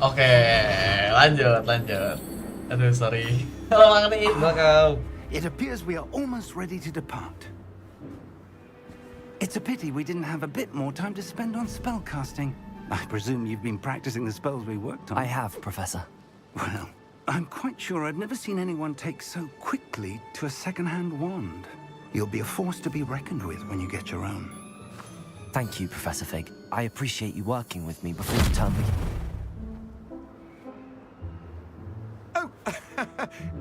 Oke, lanjut. Aduh, sorry. Lama nih, bakal. It appears we are almost ready to depart. It's a pity we didn't have a bit more time to spend on spellcasting. I presume you've been practicing the spells we worked on. I have, Professor. Well, I'm quite sure I've never seen anyone take so quickly to a second-hand wand. You'll be a force to be reckoned with when you get your own. Thank you, Professor Fig. I appreciate you working with me before the term begins.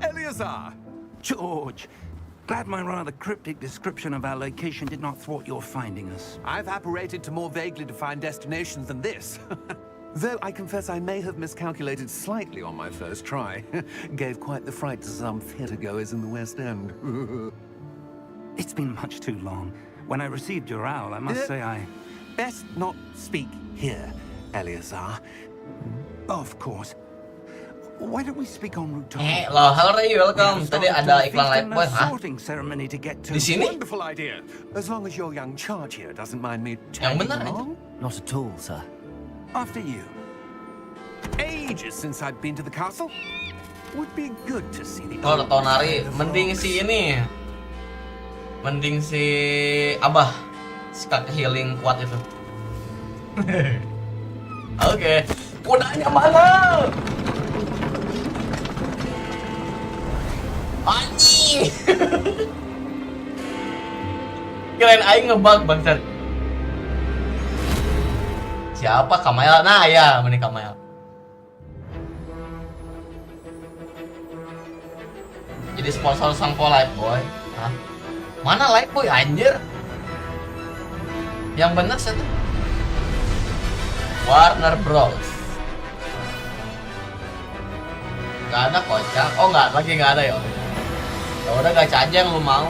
Eleazar! George! Glad my rather cryptic description of our location did not thwart your finding us. I've apparated to more vaguely defined destinations than this. Though I confess I may have miscalculated slightly on my first try. Gave quite the fright to some theatre-goers in the West End. It's been much too long. When I received your owl, I must say I... Best not speak here, Eleazar. Of course. Why don't we speak en route to Loh, halo Ray, welcome. Tadi ada iklan Lifebuoy, hah? sorting ceremony to get to. Di sini? Wonderful idea. As long as your young charge here doesn't mind me Yang tagging benar aja. along. Not at all, sir. After you. Ages since I've been to the castle. Would be good to see the Kalau Tonari, mending si ini. Mending si Abah. Skak healing kuat itu. Oke. Kudanya mana? Anjing. Kirain aing ngebug bangsat. Siapa Kamael? Nah ya, ini Kamael. Jadi sponsor sampo Lifebuoy. Hah? Mana Lifebuoy anjir? Yang bener sih tuh Warner Bros. Gak ada kocak. Oh nggak, lagi nggak ada ya. Ya udah gacha aja yang lu mau.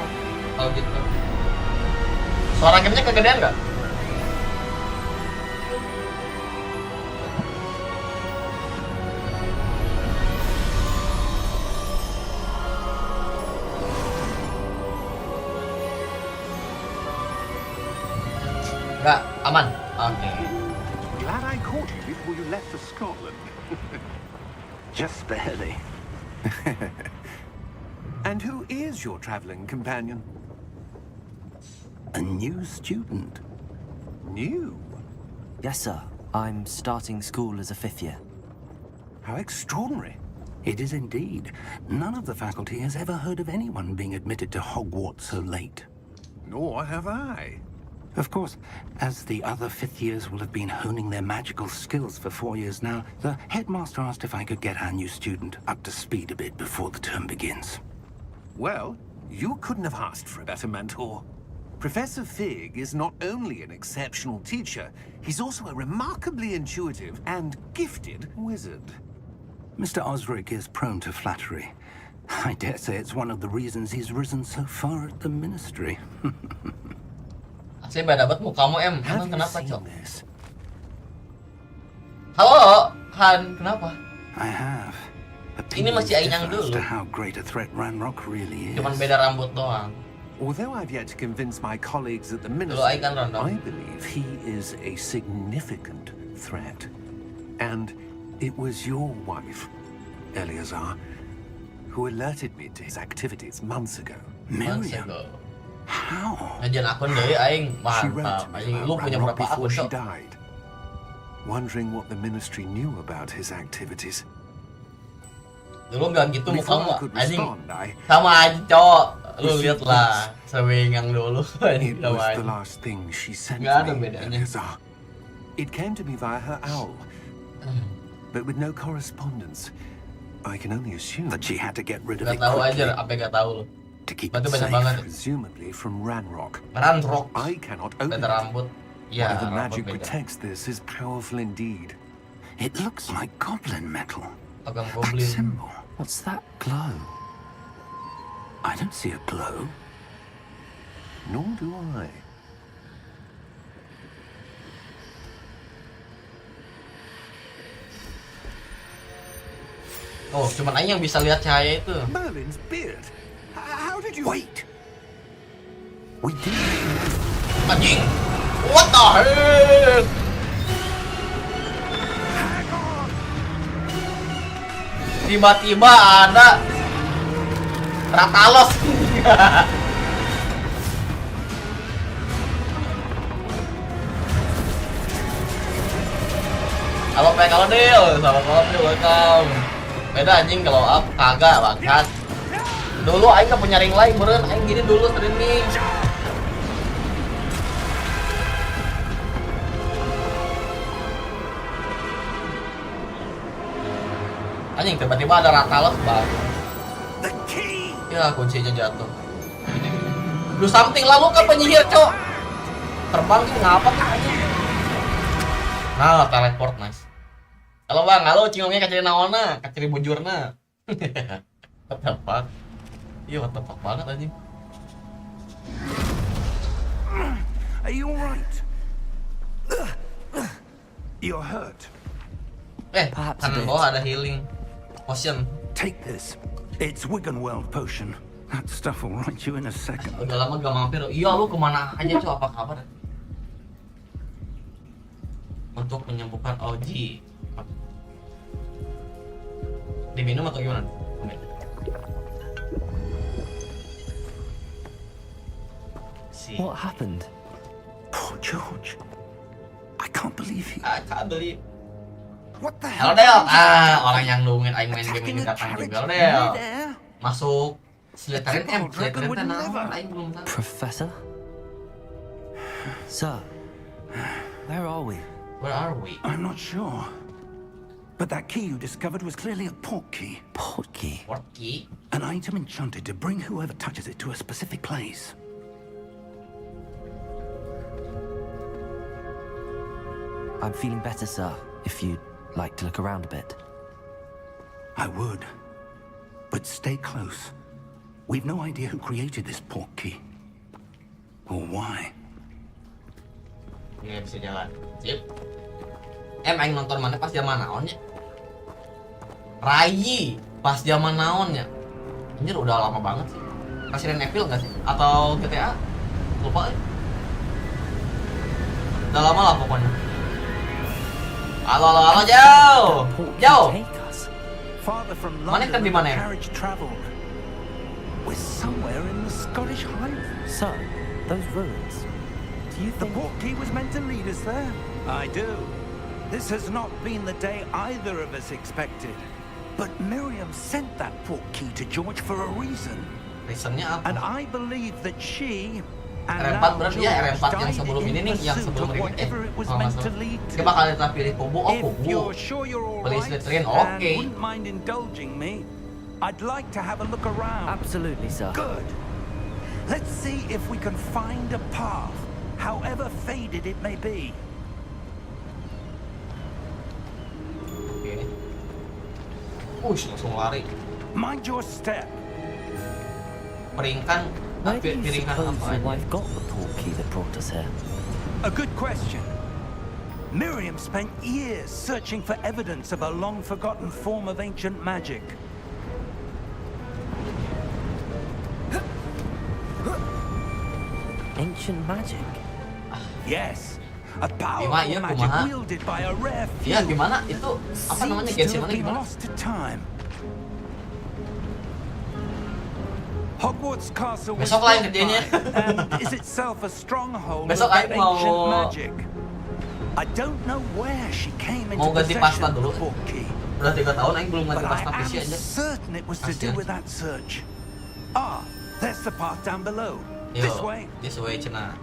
Kalau gitu. Suara gamenya kegedean nggak? Nggak, aman. Oke. Glad I caught you before you left for Scotland. Just barely. And who is your traveling companion? A new student. New? Yes, sir. I'm starting school as a 5th year. How extraordinary. It is indeed. None of the faculty has ever heard of anyone being admitted to Hogwarts so late. Nor have I. Of course, as the other 5th years will have been honing their magical skills for 4 years now, the headmaster asked if I could get our new student up to speed a bit before the term begins. Well, you couldn't have asked for a better mentor. Professor Fig is not only an exceptional teacher, he's also a remarkably intuitive and gifted wizard. Mr. Osric is prone to flattery. I dare say it's one of the reasons he's risen so far at the ministry. Asli beda banget mukamu em. Have Emang you kenapa seen cok? this? Halo Han, kenapa? I have. Ini masih Opinions Ainang differ as dulu. to how great a threat Ranrock really is. Cuman beda rambut doang. Although I've yet to convince my colleagues at the Dulu ministry, Aing kan random. I believe he is a significant threat. And it was your wife, Eleazar, who alerted me to his activities months ago. Miriam, Ago. how? Ngajian akun deh Aing. She wrote Mantap. to me Aing lu about punya Ranrock berapa akun before she cok? died, wondering what the ministry knew about his activities. Dulu nggak gitu Before mukamu I could anjing. respond, Sama aja cok. Lu lihat lah. Sewing yang dulu. It Sama was aja. the last thing she sent Nggak ada me, bedanya. Eleazar. It came to me via her owl, but with no correspondence. I can only assume That she had to get rid of Gak it tahu quickly aja apa yang gak tahu lu. to keep Berarti it banyak safe. banget. presumably from Ranrock. Ranrock. I cannot open Beda it. rambut. Ya, Whatever rambut magic beda. protects this is powerful indeed. It looks like goblin metal. Logam That goblin. symbol. What's that glow? I don't see a glow. Nor do I. Oh, cuman Aing yang bisa lihat cahaya itu. Merlin's beard. How did you... Wait! We did. Anjing. What the hell? Tiba-tiba ada Ratalos. Halo Pak, kalau Del, selamat malam Del, welcome. Beda anjing kalau up kagak bangsat. Dulu aing gak punya ring light, beren aing gini dulu streaming. Anjing tiba-tiba ada Ratalos bang. The key! Ya kuncinya jatuh. Do something lalu kan penyihir cok. Terbang ini ngapa kan anjing? Nah teleport nice. Halo bang, halo cingongnya kaciri naona, kaciri bujurna. What the fuck? Iya what the fuck banget anjing. Are you alright? You're hurt. Perhaps a kan bit. bawah ada healing potion. Take this. It's Wiggenweld potion. That stuff will right you in a second. Udah lama gak mampir. Iya lu kemana aja cok, apa kabar? Untuk menyembuhkan OG. Diminum atau gimana? What happened? Poor George. I can't believe he... I can't believe. What the Halo hell? Del, orang yang nungguin aing main game ini datang juga Del. Masuk Slytherin Slytherin nah, aing belum tahu. Professor? Sir, where are we? Where are we? I'm not sure. But that key you discovered was clearly a port key. Port key. Port key? An item enchanted to bring whoever touches it to a specific place. I'm feeling better, sir, if you'd like to look around a bit. I would. But stay close. We've no idea who created this port key. Or why. Iya bisa jalan. Sip. Aing nonton mana pas zaman naonnya? Rai pas zaman naonnya? Anjir udah lama banget sih. Resident Evil nggak sih? Atau GTA? Lupa ya. Udah lama lah pokoknya. Halo jauh. Jauh. Farther from Mana kan di London mana than ya? the carriage traveled. We're somewhere in the Scottish Highlands. Sir, those ruins. Do you The think... port key was meant to lead us there. I do. This has not been the day either of us expected. But Miriam sent that port key to George for a reason. Reasonnya And apa? I believe that she and R4 now berarti ya George R4 yang died sebelum in ini nih, yang pursuit sebelum of ini. whatever it was Kalau nggak meant to salah. lead Dia to. bakal kita pilih kubu, oh If kubu. you're sure you're all Beli right Slytherin, and okay. wouldn't mind indulging me, I'd like to have a look around. Absolutely, sir. Good. Let's see if we can find a path, however faded it may be. Oke. Langsung lari. Mind your step. Peringkan, Where do you piringkan suppose apa your aja? wife got the port key that brought us here? A good question. Miriam spent years searching for evidence of a long-forgotten form of ancient magic. Ancient magic? Yes, a Gimana powerful ya, magic kumaha? wielded by a rare few. Iya gimana? Itu apa namanya? Seems Genshin to mana have been gimana? lost to time. Hogwarts Castle was Besok lah yang fortified kerjanya. and is itself a stronghold Besok of that Aing mau- ancient magic. I don't know where she came into Mau ganti possession pasta of the dulu. port key, Udah 3 tahun Aing belum ganti but pasta I PC am aja. certain it was to do Kasian. with that search. Ah, there's the path down below. This way. This way cina.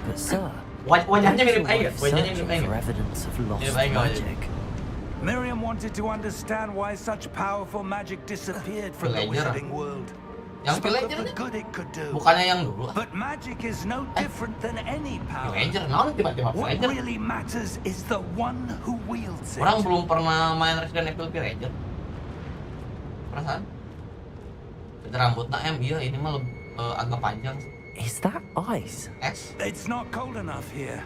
But sir, Wajahnya mirip your Aing ya? wife Wajahnya mirip searching Aing for ya? evidence of lost Mirip Aing nggak wajahnya? magic. Miriam wanted to understand why such powerful magic disappeared from the Belajar. wizarding world. Yang spoke of villager the good it could do. bukannya yang dulu. But magic is no different than any power. Villager, naon tiba-tiba What villager? really matters is the one who wields it. Orang belum pernah main Resident Evil Villager. Perasaan? Rambutnya iya ini mah agak panjang. Is that ice? X? It's not cold enough here.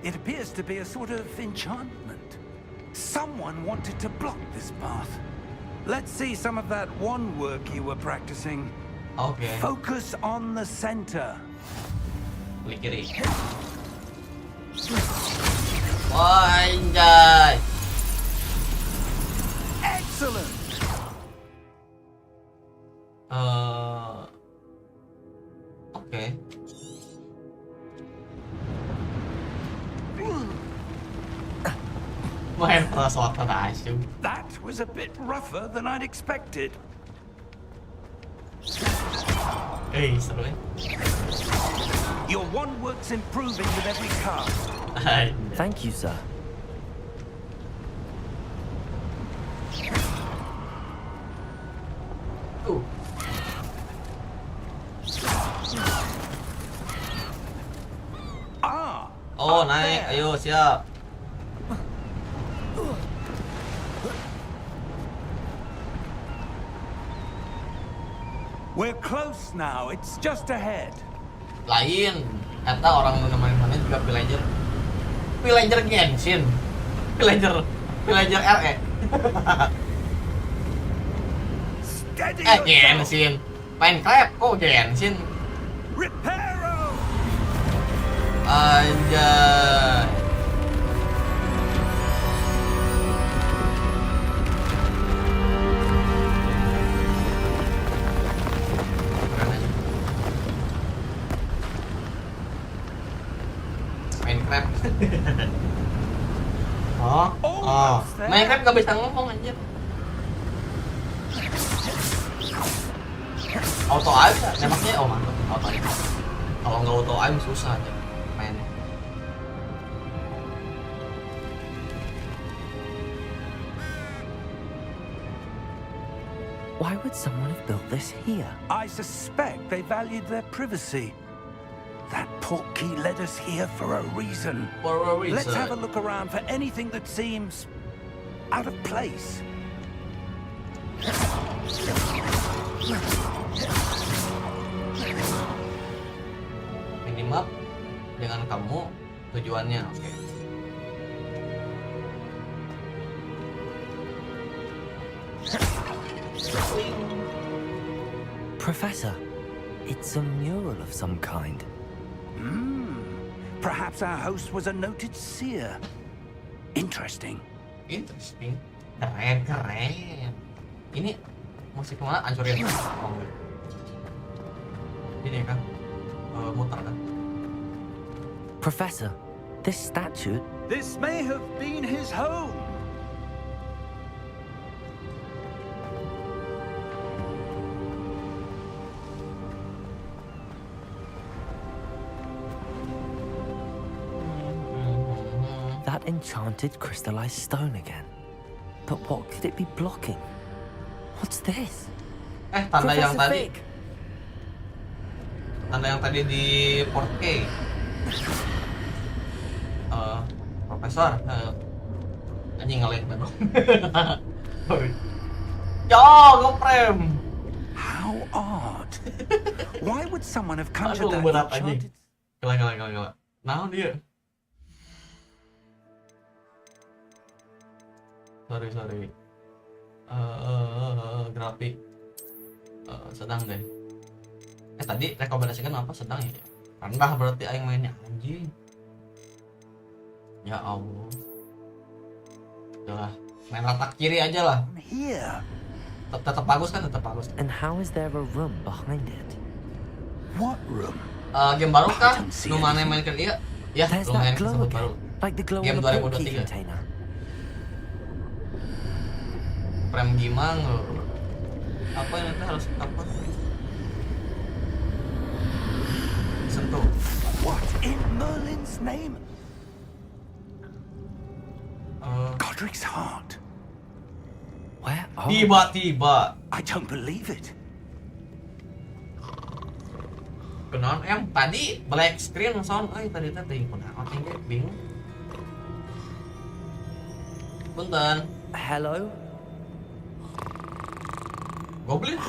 It appears to be a sort of enchantment. Someone wanted to block this path. Let's see some of that one work you were practicing. Oke. Focus on the center. Klik kiri. Wah, anjay. Excellent. Oke. Main perasaan asyik. That was a bit rougher than I'd expected. Seru ya. Your one work's improving with every cast. Thank you, sir. Oh, naik. Ayo, siap. We're close now. It's just ahead. Lain. Kata orang mana juga villager. Villager genshin. Villager RE. Steady Genshin. Minecraft kok genshin. Reparo. Anjay. Minecraft. Minecraft gak bisa ngomong anjir. Auto aim nembaknya mantap auto aim. Kalau nggak auto aim susah aja mainnya. Why would someone have built this here? I suspect they valued their privacy. That portkey led us here for a reason. For a reason. Let's have a look around for anything that seems out of place. Minimap dengan kamu tujuannya, oke. Professor, it's a mural of some kind. Perhaps our host was a noted seer. Interesting. Interesting. Keren. Ini musik mana? Ancurin. Oh, enggak. Ini kan muter kan. Professor, this statue... This may have been his home. That enchanted crystallized stone again. But what could it be blocking? What's this? Tanda yang Professor tadi. Fig. Tanda yang tadi di port K. Profesor, anjing ngelag dong. Yo, ngeprem. How odd. Why would someone have conjured Aduh, that berat anjing. enchanted... Gila. Nah, dia. Sorry. Grafik sedang deh. Tadi rekomendasikan apa sedang ya? Rendah berarti aing mainnya anjing. Ya Allah. Udah, main rata kiri aja lah. Here. Tetap bagus kan, tetap bagus. And how is there a room behind it? What room? Game baru kah? Nu mana main ke dia? Ya, There's lumayan that glow kesebut again, baru. like the glow Game in the portkey 2023. container. Frame gimana? Apa yang nanti harus apa? Sentuh. What in Merlin's name? Godric's heart. Where are Tiba-tiba. I don't believe it. Kunaon tadi black screen sound tadi teh kunaon bingung. Punten. Hello? Goblin.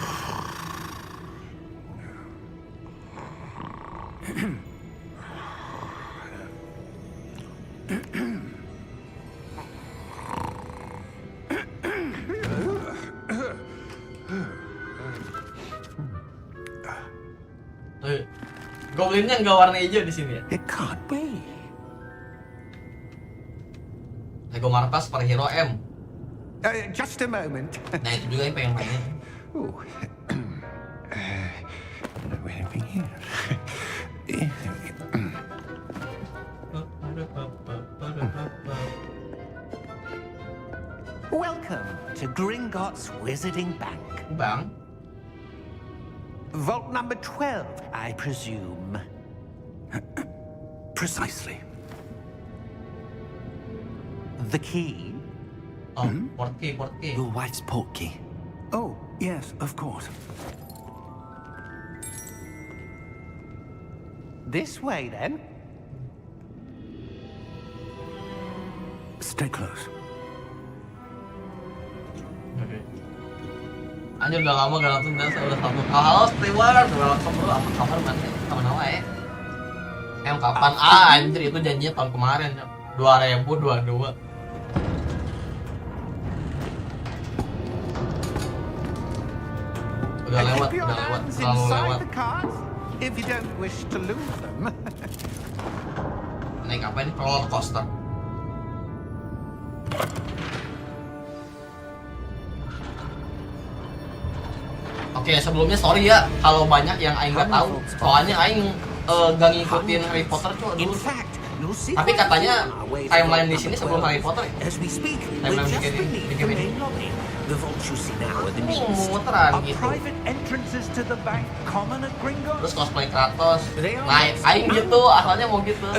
Goblinnya nggak warna hijau di sini ya? It can't be. Lego Marpas per Hero M. Just a moment. Nah itu juga yang pengen mainin. Ooh. Anything here? Welcome to Gringotts Wizarding Bank. Bang. Vault number 12, I presume. Precisely. The key? Oh, port key. Your wife's port key. Oh, yes, of course. This way, then. Stay close. Anjir udah lama gak nonton dan saya udah satu. Halo steward, welcome bro, apa kabar man? Kapan awal ya? Kapan? Anjir itu janjinya tahun kemarin 2022. Udah lewat, terlalu lewat. If you don't wish to lose them. Naik apa ini? Roller coaster. Oke, sebelumnya sorry ya kalau banyak yang aing nggak tahu. Soalnya aing gak ngikutin Harry Potter cuy dulu. Tapi katanya timeline di sini sebelum Harry Potter ya? Timeline di game ini. Muteran gitu. Terus cosplay Kratos. Nah, aing gitu, asalnya mau gitu.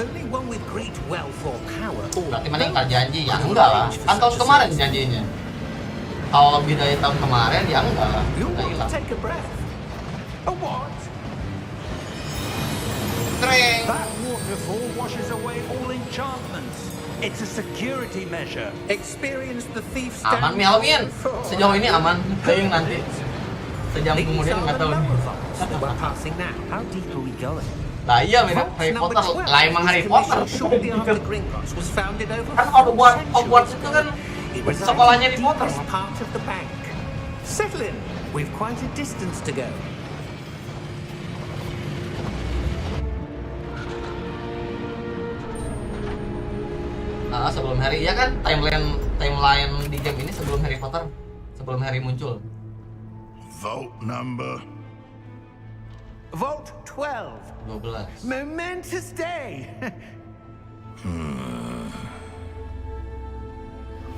Berarti mana yang janji? Ya enggak lah. Kan tahun kemarin janjinya. Kalau lebih dari tahun kemarin ya enggak lah. Udah hilang. Treng. That waterfall washes away all enchantments. It's a security measure. Experience the thief's Aman mi Alvin. Sejauh ini aman. Kayaknya nanti sejam kemudian nggak tahu. How deep are we going? Lah iya mirip Harry Potter. Lah emang Harry Potter. Kan Hogwarts itu kan sekolahnya di Potter. Settle in. We've quite a distance to go. Nah, sebelum Harry ya kan timeline di game ini sebelum Harry Potter, sebelum Harry muncul. Vault number Vault 12. 12. Momentous day.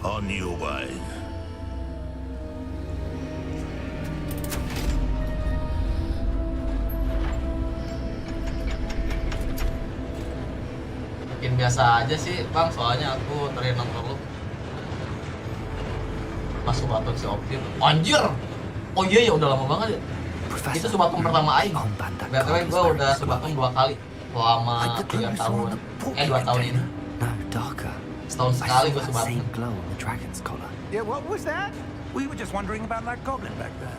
on your way. Bikin biasa aja sih bang, soalnya aku terhitung terlalu pas subaton si Opti. Anjir, oh iya ya udah lama banget ya. Itu subaton pertama aing. BTW gue udah subaton 2 kali selama 3 tahun 2 tahun ini. Setahun sekali gue subaton. Yeah, what was that? We were just wondering about that goblin back there.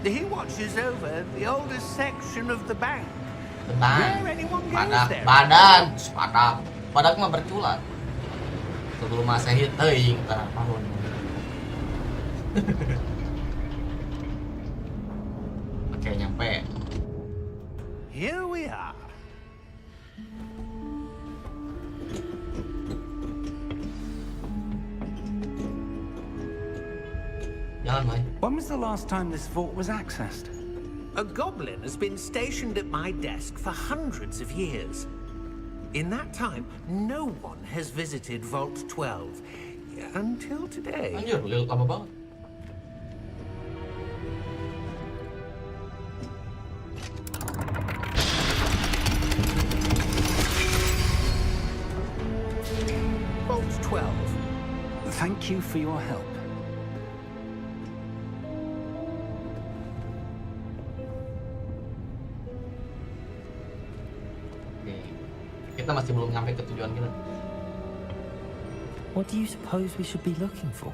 He watches over the oldest section of the bank. Padak mah berculat. Sebelum Masehi teuing tara tahun. Oke, nyampe. Here we are. Jalan, Boy. When was the last time this vault was accessed? A goblin has been stationed at my desk for hundreds of years. In that time, no one has visited Vault 12 until today. Anjir, lama banget. Vault 12. Thank you for your help. kita masih belum nyampe ke tujuan kita. What do you suppose we should be looking for?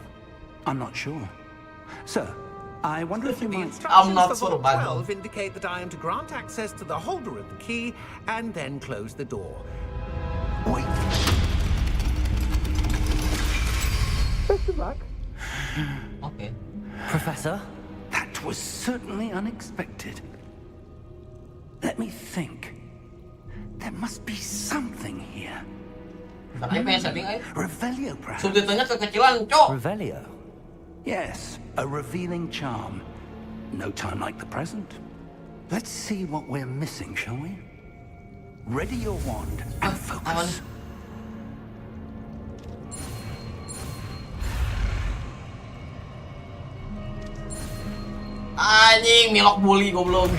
I'm not sure. Sir, I wonder if you The might... I'm not instructions for sure Vault about 12 indicate that I am to grant access to the holder of the key and then close the door. Wait. Oke. Professor? That was certainly unexpected. Let me think. There must be something here. Bentar, ayo pengen setting ayo. Revelio, perhaps? Subtitlenya kekecilan, Cok. Revelio? Yes, a revealing charm. No time like the present. Let's see what we're missing, shall we? Ready your wand and focus. Anjing, milok bully goblok.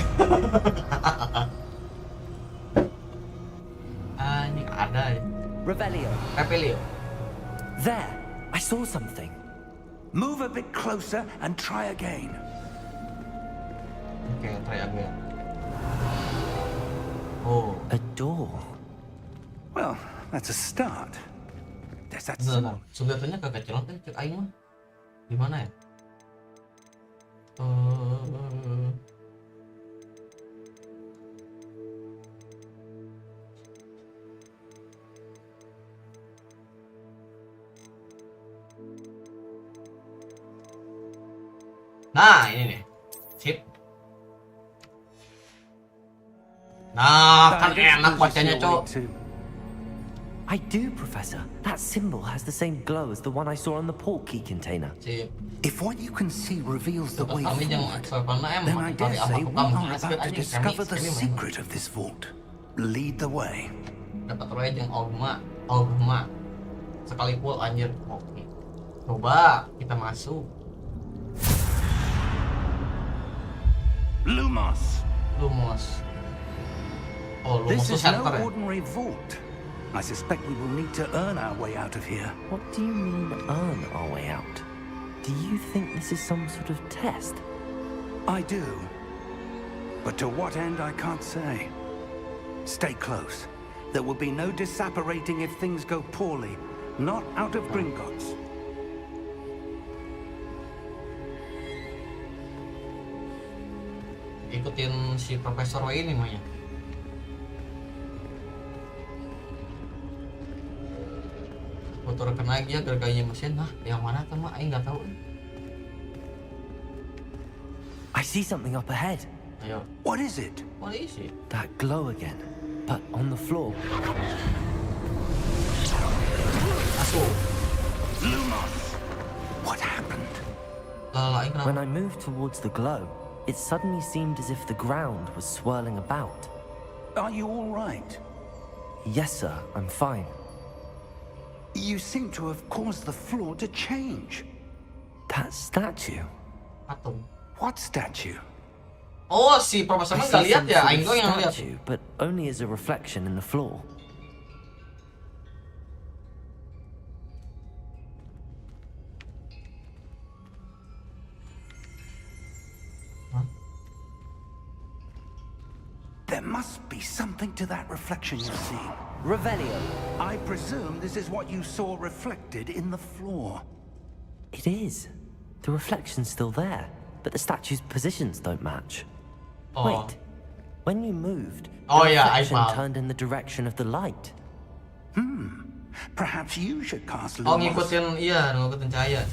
Anjing ada ya. Revelio. Repelio. There! I saw something. Move a bit closer and try again. Oke, try again. Oh, A door. Well, that's a start. There's that bener. symbol. Subtitlenya kekecilan kan cek aing mah. Di mana ya? Nah, ini nih. Sip. Nah, kan enak bacanya, Cok. I do, Professor. That symbol has the same glow as the one I saw on the port key container. Sip. If what you can see reveals the way Kami yang forward, eksperimennya then I dare say we kamu are about to discover the secret of this vault. Lead the way. Dapat roy yang Ogma. Sekalipun anjir. Oke. Coba kita masuk. Lumos. Lumos. Oh, Lumos This itu is no center ya. ordinary vault. I suspect we will need to earn our way out of here. What do you mean, earn our way out? Do you think this is some sort of test? I do. But to what end, I can't say. Stay close. There will be no disapparating if things go poorly. Not out of Gringotts. Ikutin si Profesor Roy ini mah ya. Foto reken lagi ya gerganya mesin. Nah, yang mana tuh mah aing nggak tahu. I see something up ahead. Ayo. What is it? What is it? That glow again, but on the floor. Masuk. Lumos! What happened? Aing kenapa? When I moved towards the glow, it suddenly seemed as if the ground was swirling about. Are you all right? Yes, sir, I'm fine. You seem to have caused the floor to change. That statue. Patung. What statue? Oh, si Profesor I nggak see lihat some ya, sort aing of doang yang lihat. statue, but only as a reflection in the floor. There must be something to that reflection you're seeing. Revelio. I presume this is what you saw reflected in the floor. It is. The reflection's still there, but the statue's positions don't match. Oh. Wait. When you moved, Oh, the yeah, I reflection found. turned in the direction of the light. Perhaps you should cast Oh, Lumos. ngikutin cahaya.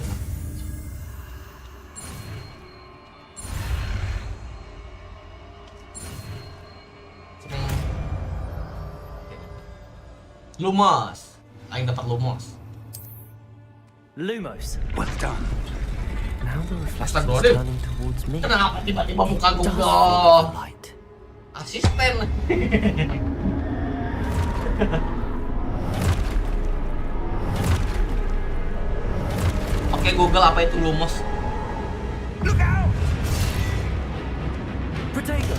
Lumos. Aing dapat Lumos. Lumos. Well done. Now the reflection's Astagfirullahaladzim. turning towards me. Kenapa tiba-tiba buka It does Google? follow the light. Asisten. Oke Google, apa itu Lumos? Look out! Protego.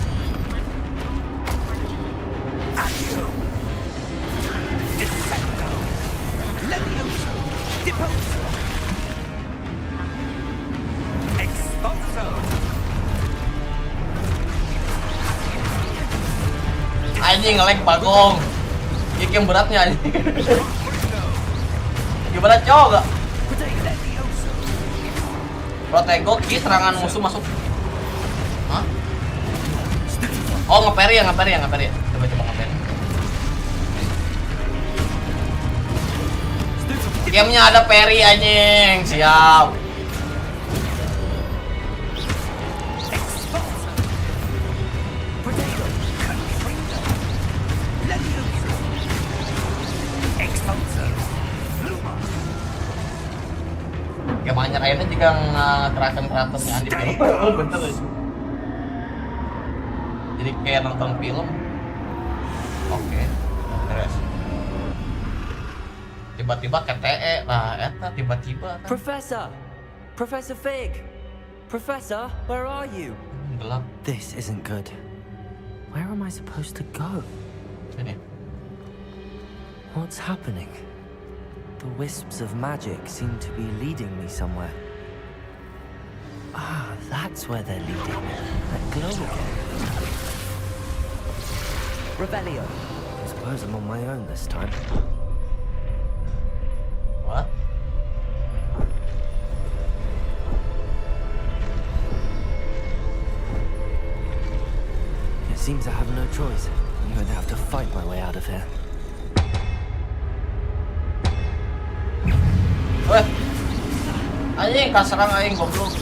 Accio! Dissecto! Levioso! Deposo! Expulso! Anjing nge-lag bagong. Ini yang beratnya aja. Gimana coba? Protego ki serangan musuh masuk. Hah? Oh ngeperi ya. Coba ngeperi. Gamenya ada peri anjing, siap. Game anyar akhirnya juga ngerakan-kerakannya Andi film. Bener ya. Jadi kayak nonton film. Oke, beres. Tiba-tiba KTE lah, eta tiba-tiba kan. Professor Fig! Professor, where are you? Gelap. This isn't good. Where am I supposed to go? Sini. What's happening? The wisps of magic seem to be leading me somewhere. Ah, that's where they're leading. That glow again. Rebellion. I suppose I'm on my own this time. What? It seems I have no choice. I'm going to have to fight my way out of here. Weh, anjing kaserang aing goblok.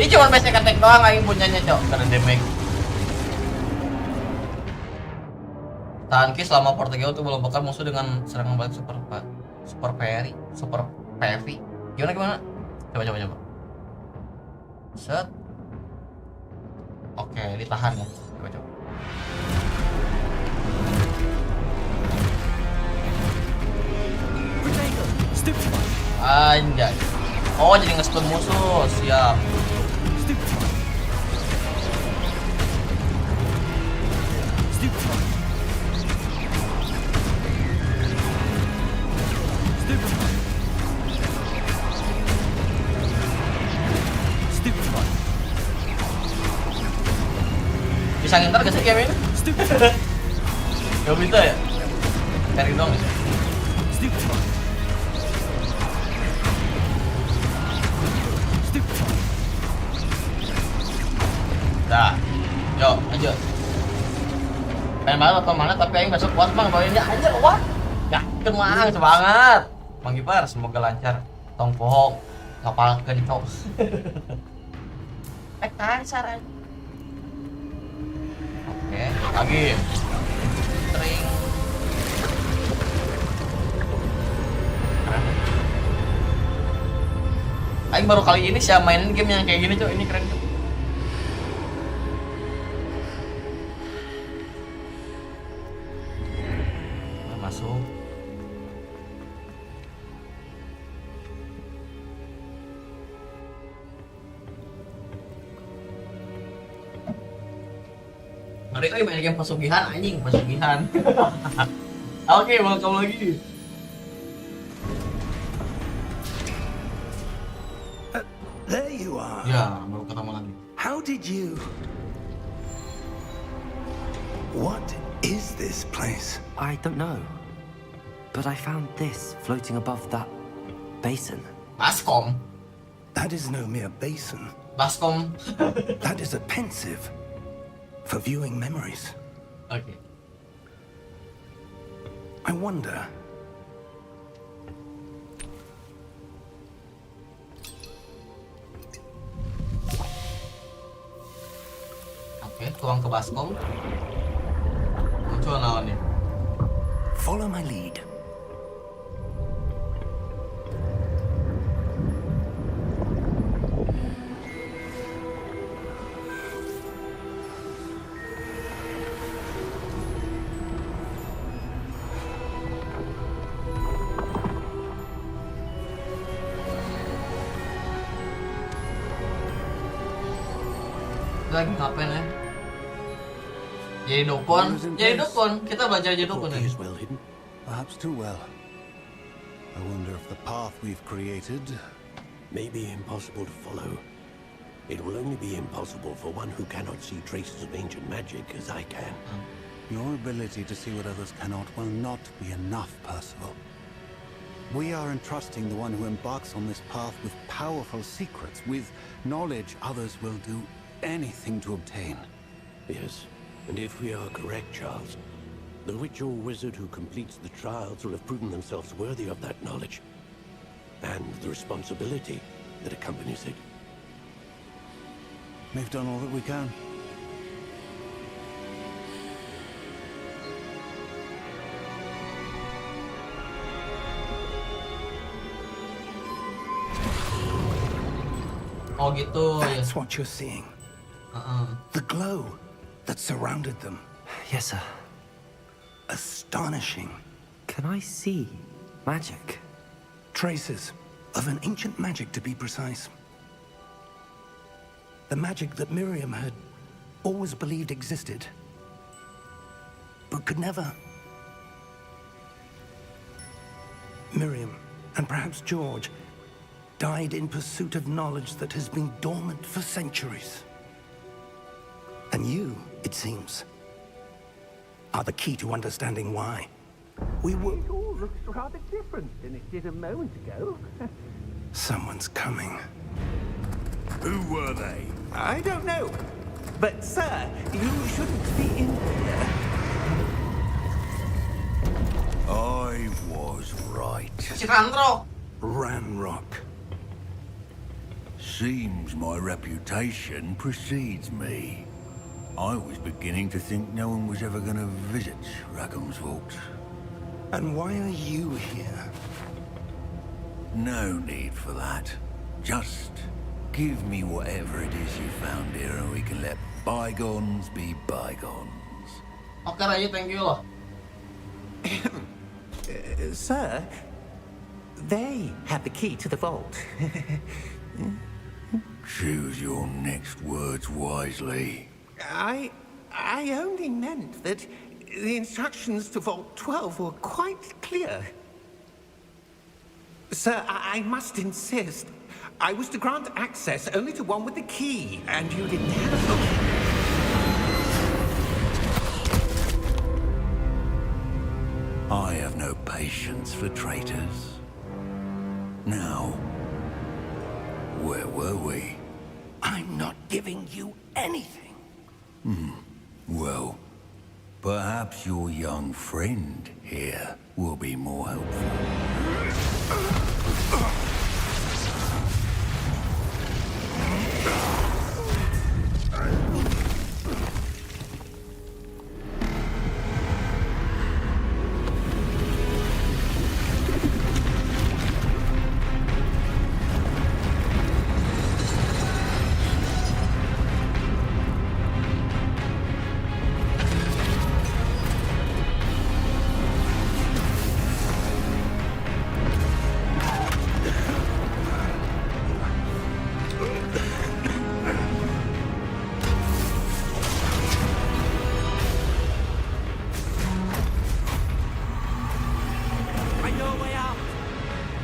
Ini cuma basic attack doang aing punyanya cok, karena damage. Tahan ki selama Portugal untuk melumpuhkan musuh dengan serangan balik super heavy. Gimana? Coba. Set. Oke, ditahan ya. Coba. Anjay. Oh, jadi nge-stun musuh. Siap. Bisa ngintar gak sih game ini? Gak bisa ya? Cari dong ya? Dah, yuk lanjut. Pengen banget atau mana tapi aing besok kuat bang bawainnya aja kuat. Yakin mang semangat. Bang Gipar semoga lancar. Tong pohong ngapalkeun cok. Kasar aja. Oke, lagi. String. Aing baru kali ini sih mainin game yang kayak gini cok, ini keren cok. Masuk. Ngeri main game pesugihan anjing, pesugihan. Oke, welcome lagi. There you are. Ya, baru ketemu lagi. How did you... What is this place? I don't know. But I found this floating above that basin. Baskom. That is no mere basin. Baskom. That is a pensive for viewing memories. Oke. I wonder... Oke, tuang ke baskom. Muncul naonnya. Follow my lead. Lagi ngapain ya? Jadi dukun. Kita belajar jadi dukun Joki ya. is well hidden, perhaps too well. I wonder if the path we've created may be impossible to follow. It will only be impossible for one who cannot see traces of ancient magic as I can. Your ability to see what others cannot will not be enough, Percival. We are entrusting the one who embarks on this path with powerful secrets, with knowledge others will do anything to obtain. Yes, and if we are correct, Charles, the witch or wizard who completes the trials will have proven themselves worthy of that knowledge, and the responsibility that accompanies it. We've done all that we can. Oh gitu ya. That's what you're seeing. The glow that surrounded them. Yes, sir. Astonishing. Can I see magic? Traces of an ancient magic, to be precise. The magic that Miriam had always believed existed, but could never. Miriam, and perhaps George, died in pursuit of knowledge that has been dormant for centuries. And you, it seems, are the key to understanding why. We were... It all looks rather different than it did a moment ago. Someone's coming. Who were they? I don't know. But, sir, you shouldn't be in here. I was right. Si Kandro. Ranrock. Seems my reputation precedes me. I was beginning to think no one was ever going to visit Rackham's vault. And why are you here? No need for that. Just give me whatever it is you found here and we can let bygones be bygones. Oke Rayu, thank you loh. Sir, they have the key to the vault. Choose your next words wisely. I only meant that the instructions to Vault 12 were quite clear. Sir, I must insist. I was to grant access only to one with the key, and you didn't have it. I have no patience for traitors. Now, where were we? I'm not giving you anything. Well, perhaps your young friend here will be more helpful.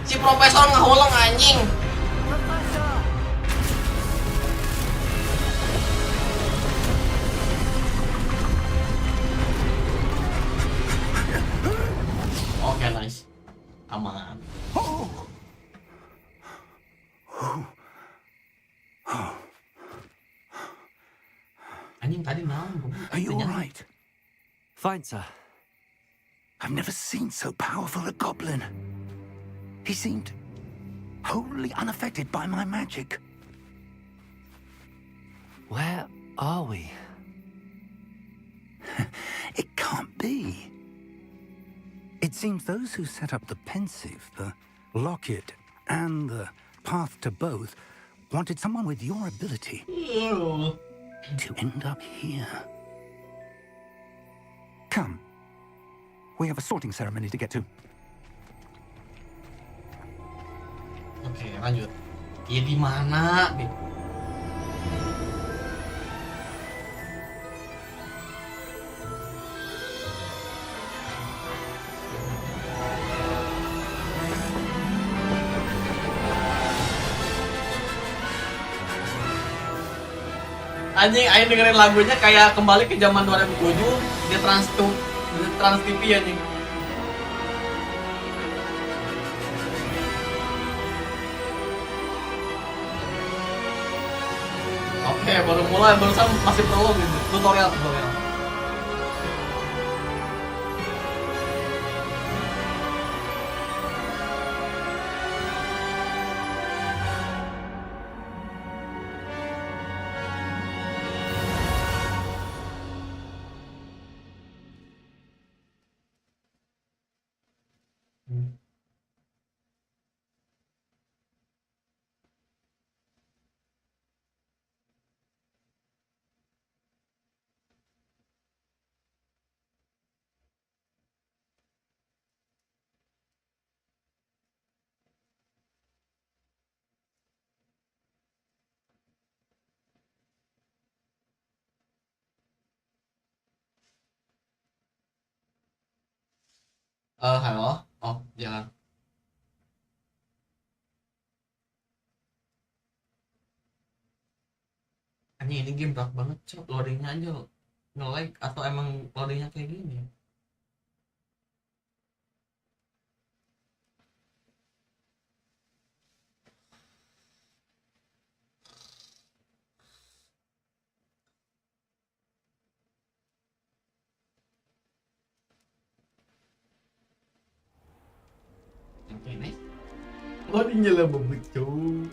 Si profesor ngehuleng anjing. Oke, nice. Aman. Anjing tadi malam. Are you all right? Fine, sir. I've never seen so powerful a goblin. He seemed wholly unaffected by my magic. Where are we? It can't be. It seems those who set up the pensive, the locket, and the path to both wanted someone with your ability to end up here. Come. We have a sorting ceremony to get to. Oke, lanjut. Ya di mana? Anjing, aing dengerin lagunya kayak kembali ke zaman 2007 di Trans TV anjing. Oke, baru mulai, barusan masih prolog gitu. Tutorial. Halo. Oh, jangan. Anjing, ini game dark banget, cok. Loadingnya aja nge-lag atau emang loadingnya kayak gini? Oke, nice. Loadingnya lama banget, cok.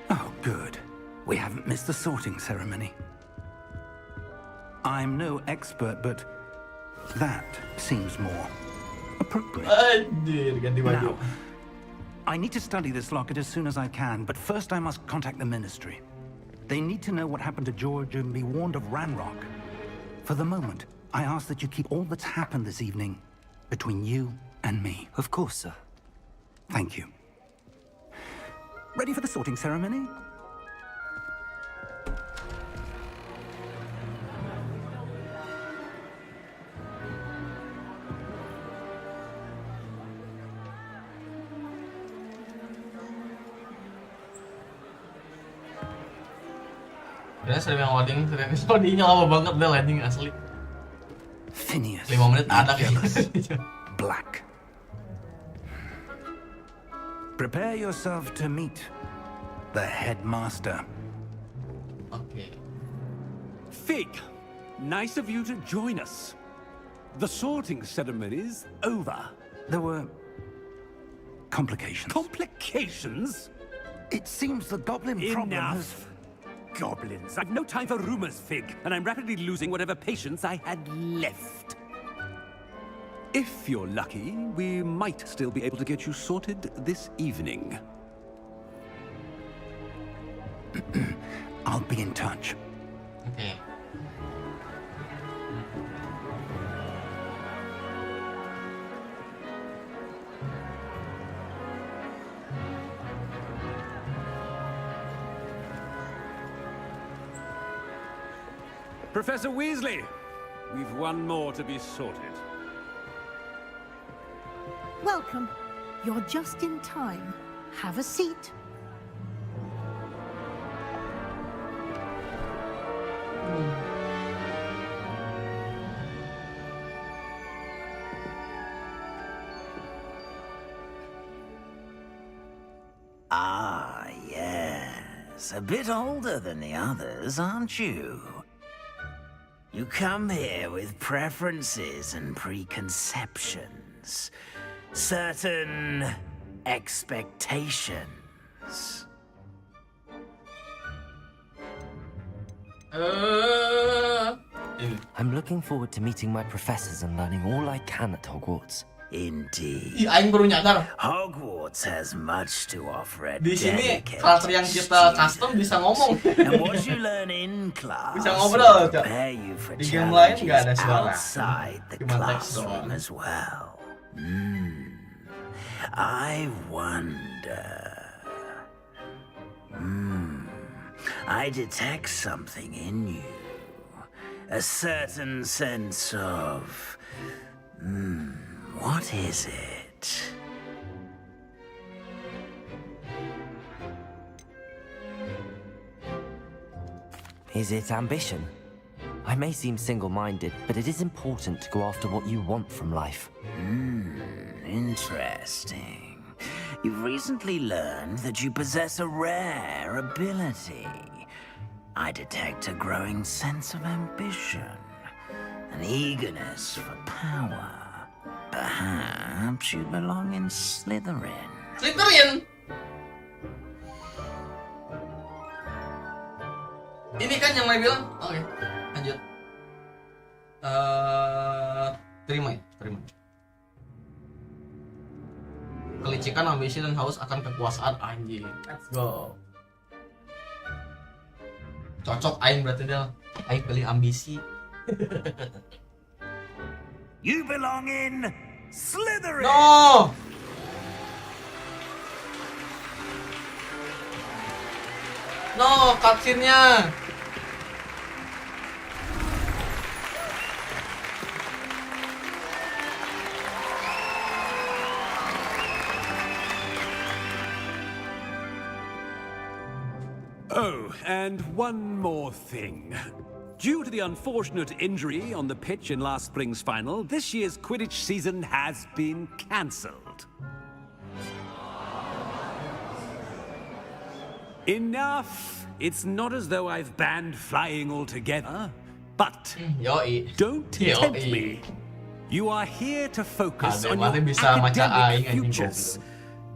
Oh, good. We haven't missed the sorting ceremony. I'm no expert, but that seems more appropriate. Anjir, ganti baju. Now, I need to study this locket as soon as I can, but first I must contact the Ministry. They need to know what happened to George and be warned of Ranrock. For the moment, I ask that you keep all that's happened this evening between you and me. Of course, sir. Thank you. Ready for the sorting ceremony? Kayaknya sering loadingnya lama banget deh, landing asli. Phineas. 5 menit ada Yes. kayaknya. Black. Prepare yourself to meet the headmaster. Oke. Fig, nice of you to join us. The sorting ceremony's over. There were complications. Complications? It seems the goblin problem has... Enough. Goblins. I've no time for rumors, Fig, and I'm rapidly losing whatever patience I had left. If you're lucky, we might still be able to get you sorted this evening. I'll be in touch. Oke. Professor Weasley, we've one more to be sorted. Welcome. You're just in time. Have a seat. Ah, yes. A bit older than the others, aren't you? You come here with preferences and preconceptions. Certain expectations. I'm looking forward to meeting my professors and learning all I can at Hogwarts. Indeed. Aing baru nyadar. Hogwarts has much to offer a Di sini dedicated karakter yang kita custom bisa ngomong. And what you learn in class Bisa ngobrol, will Cok. prepare you for Di game lain nggak ada challenges suara. outside the Cuma teks classroom doang. as well. I wonder. I detect something in you. A certain sense of... what is it? Is it ambition? I may seem single-minded, but it is important to go after what you want from life. Interesting. You've recently learned that you possess a rare ability. I detect a growing sense of ambition, an eagerness for power. Perhaps you belong in Slytherin. Slytherin. Ini kan yang Mai bilang. Oke, lanjut. Terima ya, terima. Kelicikan, ambisi, dan haus akan kekuasaan, anjing. Let's go. Cocok aing berarti dia. Aing pilih ambisi. You belong in Slytherin. No. No, cutscene-nya. Oh, and one more thing. Due to the unfortunate injury on the pitch in last spring's final, this year's Quidditch season has been cancelled. Enough! It's not as though I've banned flying altogether, but Yoi. don't tempt me. You are here to focus on your bisa maca academic aing, anjing, futures.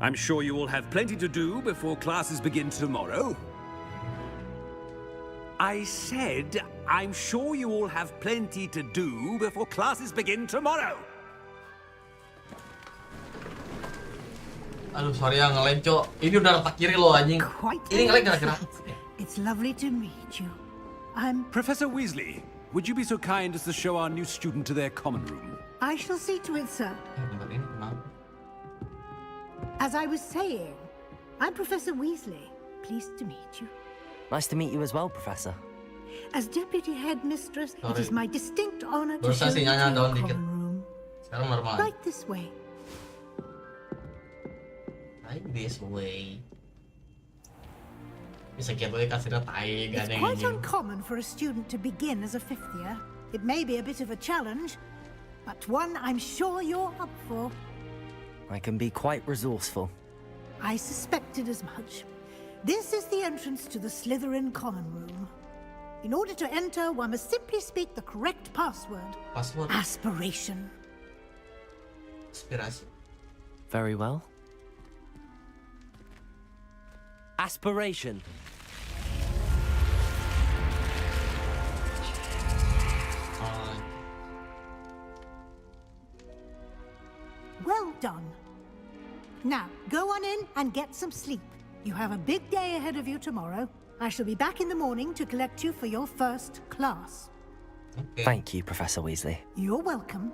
I'm sure you will have plenty to do before classes begin tomorrow. I said, I'm sure you all have plenty to do before classes begin tomorrow. Aduh, sorry ya nge-lag, Cok. Ini udah retak kiri loh, anjing. Ini nge-lag gara-gara. It's lovely to meet you. I'm... Professor Weasley, would you be so kind as to show our new student to their common room? I shall see to it, sir. Tempat ini kenapa? As I was saying, I'm Professor Weasley. Pleased to meet you. Nice to meet you as well, Professor. As Deputy Headmistress, it is my distinct honor to Barusan show you to sinyalnya down your dikit. common room. Sekarang normal. Right this way. Right this way. Bisa kita kasih tai It's gading quite anjing. uncommon for a student to begin as a fifth year. It may be a bit of a challenge, but one I'm sure you're up for. I can be quite resourceful. I suspected as much. This is the entrance to the Slytherin common room. In order to enter, one must simply speak the correct password. Password. Aspiration. Aspirasi. Very well. Aspiration. Well done. Now, go on in and get some sleep. You have a big day ahead of you tomorrow. I shall be back in the morning to collect you for your first class. Okay. Thank you, Professor Weasley. You're welcome.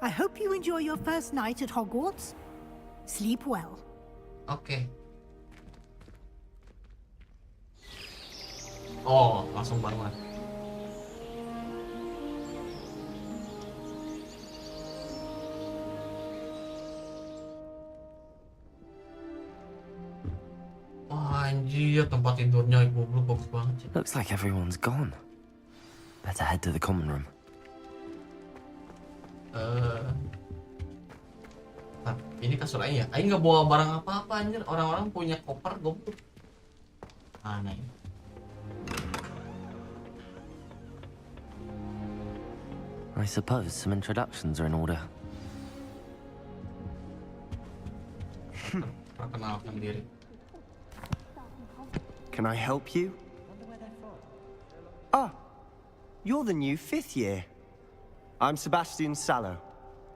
I hope you enjoy your first night at Hogwarts. Sleep well. Oke. Oh, langsung banget. Wah, anjir, tempat tidurnya goblok bagus banget. Looks like everyone's gone. Better head to the common room. Ini kasur Aing ya. Aing nggak bawa barang apa-apa anjir. Orang-orang punya koper goblok. Aneh. I suppose some introductions are in order. Perkenalkan diri. Can I help you? Ah, you're the new fifth year. I'm Sebastian Sallow.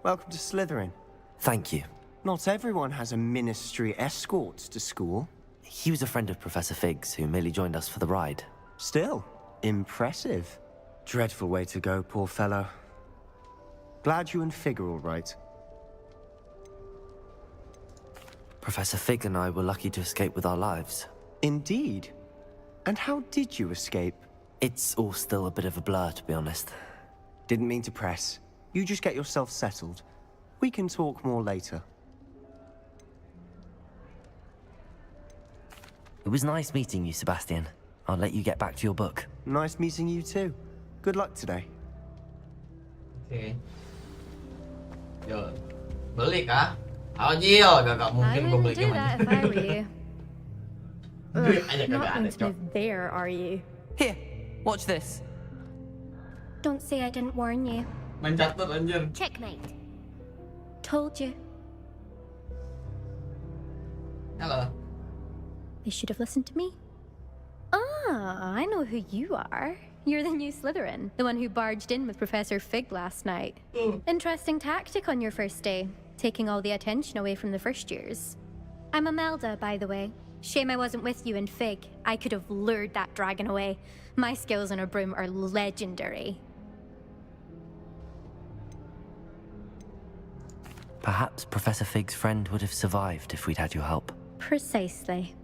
Welcome to Slytherin. Thank you. Not everyone has a ministry escort to school. He was a friend of Professor Fig's who merely joined us for the ride. Still, impressive. Dreadful way to go, poor fellow. Glad you and Fig are all right. Professor Fig and I were lucky to escape with our lives. Indeed. And how did you escape? It's all still a bit of a blur, to be honest. Didn't mean to press. You just get yourself settled. We can talk more later. It was nice meeting you, Sebastian. I'll let you get back to your book. Nice meeting you too. Good luck today. Oke. Yo, beli kah? Anjir, gak I mungkin gue beli wouldn't do game that aja. if I were you. Duit Ugh, aja not kagak going ada, to Cok. live there, are you? Here, watch this. Don't say I didn't warn you. Main catur anjir. Checkmate. Told you. Halo. They should have listened to me. Ah, I know who you are. You're the new Slytherin, the one who barged in with Professor Fig last night. Interesting tactic on your first day, taking all the attention away from the first years. I'm Imelda, by the way. Shame I wasn't with you in Fig. I could have lured that dragon away. My skills on a broom are legendary. Perhaps Professor Fig's friend would have survived if we'd had your help. Precisely.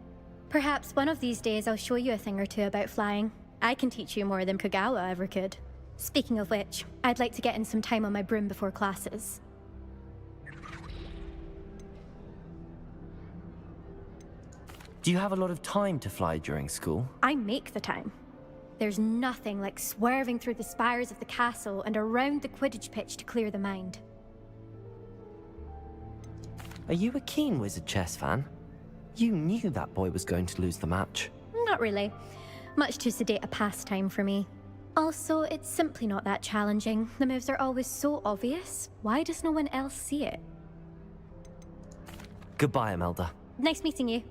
Perhaps one of these days I'll show you a thing or two about flying. I can teach you more than Kagawa ever could. Speaking of which, I'd like to get in some time on my broom before classes. Do you have a lot of time to fly during school? I make the time. There's nothing like swerving through the spires of the castle and around the Quidditch pitch to clear the mind. Are you a keen Wizard chess fan? You knew that boy was going to lose the match. Not really. Much too sedate a pastime for me. Also, it's simply not that challenging. The moves are always so obvious. Why does no one else see it? Goodbye, Imelda. Nice meeting you.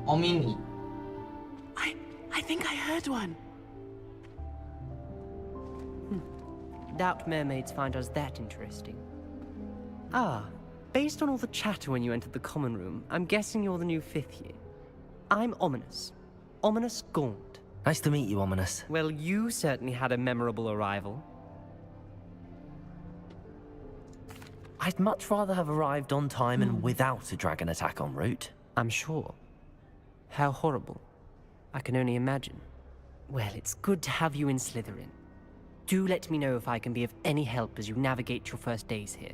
Omini. I think I heard one. Doubt mermaids find us that interesting. Ah, based on all the chatter when you entered the common room, I'm guessing you're the new 5th year. I'm Ominous. Ominous Gaunt. Nice to meet you, Ominous. Well, you certainly had a memorable arrival. I'd much rather have arrived on time and without a dragon attack en route. I'm sure. How horrible. I can only imagine. Well, it's good to have you in Slytherin. Do let me know if I can be of any help as you navigate your first days here.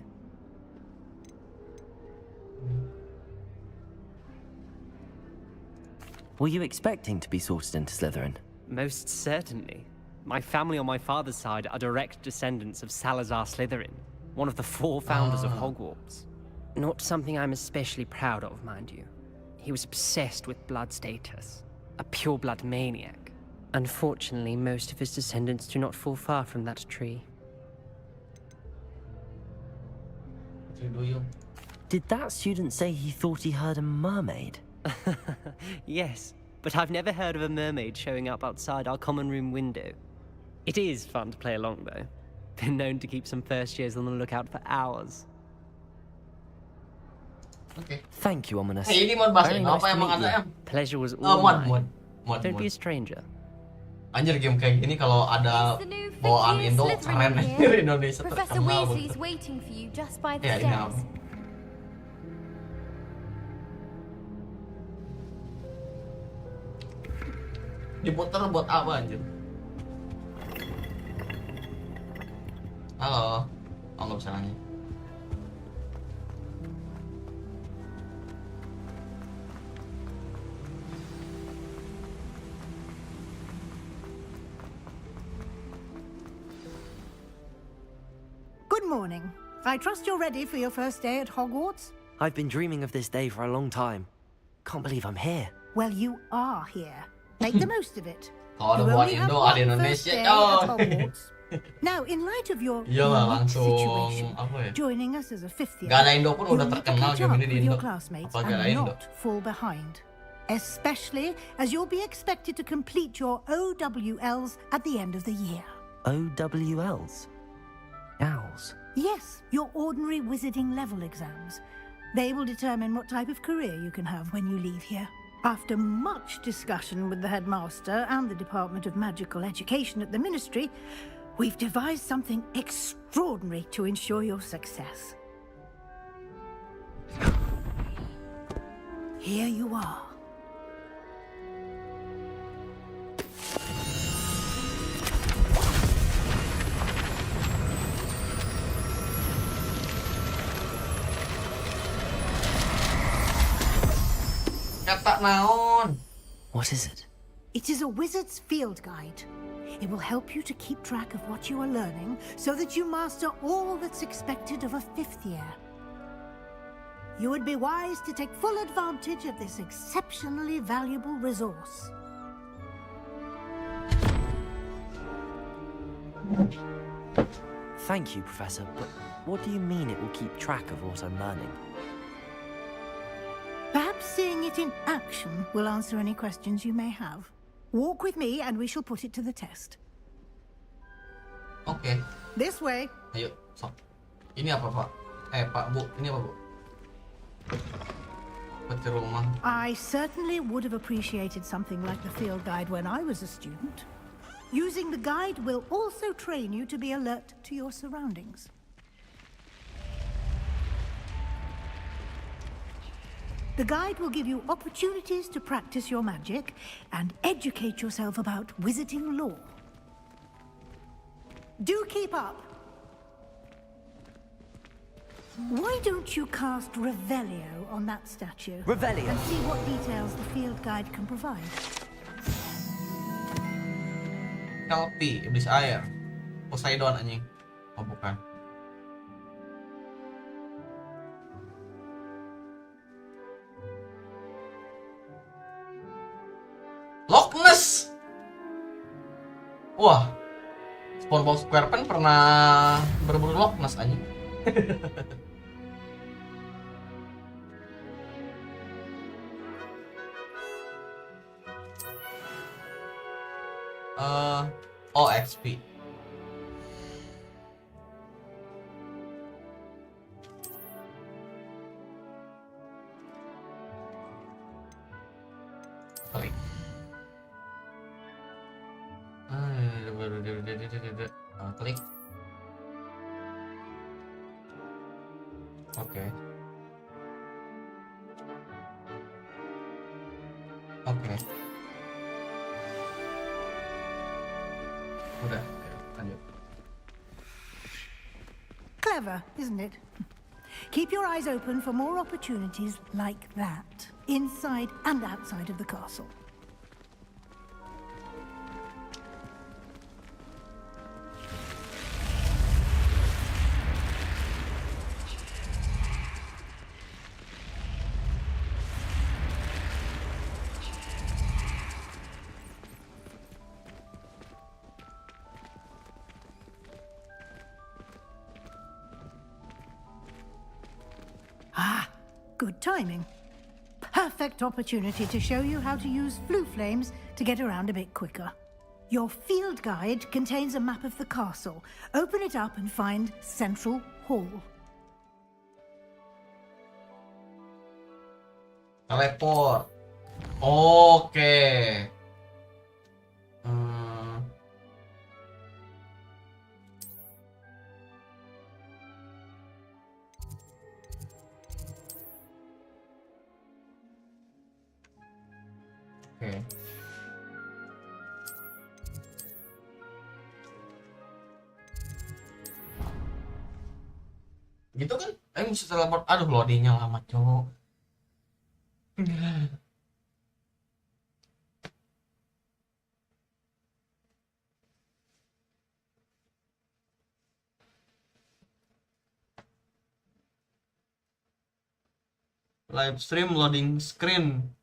Were you expecting to be sorted into Slytherin? Most certainly. My family on my father's side are direct descendants of Salazar Slytherin, one of the 4 founders of Hogwarts. Not something I'm especially proud of, mind you. He was obsessed with blood status, a pure-blood maniac. Unfortunately, most of his descendants do not fall far from that tree. Did that student say he thought he heard a mermaid? Yes, but I've never heard of a mermaid showing up outside our common room window. It is fun to play along, though. Been known to keep some first years on the lookout for hours. Okay. Thank you, Ominous. Ini mod bahasa Very Indo nice apa to emang meet you. ada em? Pleasure was all Mod. mine. Don't be a stranger. Anjir, game kayak gini kalau ada bawaan Indo keren anjir. Indonesia Professor terkenal Weasley's banget. waiting for you just by the Ya, ini apa? stairs. Diputer buat apa anjir? Halo. Oh, nggak bisa nanya. Good morning. I trust you're ready for your first day at Hogwarts? I've been dreaming of this day for a long time. Can't believe I'm here. Well, you are here. Make the most of it. Kalau ada You buat only have Indo, one ada first Indonesia. day Oh. at Hogwarts. Now, in light of your Iyalah, unique langsung situation, apa ya? joining us as a 5th year, Gak ada Indo pun you'll udah need to terkenal catch game up ini di with Indo. your classmates Apalagi ada and Indo. not fall behind. Especially as you'll be expected to complete your OWLs at the end of the year. OWLs? Owls? Yes, your ordinary wizarding level exams. They will determine what type of career you can have when you leave here. After much discussion with the headmaster and the Department of Magical Education at the Ministry, we've devised something extraordinary to ensure your success. Here you are. Kata naon? What is it? It is a wizard's field guide. It will help you to keep track of what you are learning so that you master all that's expected of a 5th year. You would be wise to take full advantage of this exceptionally valuable resource. Thank you, Professor, but what do you mean it will keep track of what I'm learning? Perhaps seeing it in action will answer any questions you may have. Walk with me and we shall put it to the test. Oke. This way. Ayo, sok. Ini apa, Pak? Pak, Bu, ini apa, Bu? Peti rumah. I certainly would have appreciated something like the field guide when I was a student. Using the guide will also train you to be alert to your surroundings. The guide will give you opportunities to practice your magic and educate yourself about wizarding lore. Do keep up. Why don't you cast Revelio on that statue? Revelio? And see what details the field guide can provide. Kelpie, iblis air. Poseidon anjing. Oh, bukan. Loch Ness. Wah. SpongeBob SquarePants pernah berburu Loch Ness anjing. XP. Klik. Klik. Oke. Oke. Udah, lanjut. Clever, isn't it? Keep your eyes open for more opportunities like that, inside and outside of the castle. Good timing. Perfect opportunity to show you how to use flue flames to get around a bit quicker. Your field guide contains a map of the castle. Open it up and find Central Hall. Teleport. Oke. Oke. Gitu kan? Mesti teleport. Aduh, loadingnya lama, cowok. Live stream loading screen.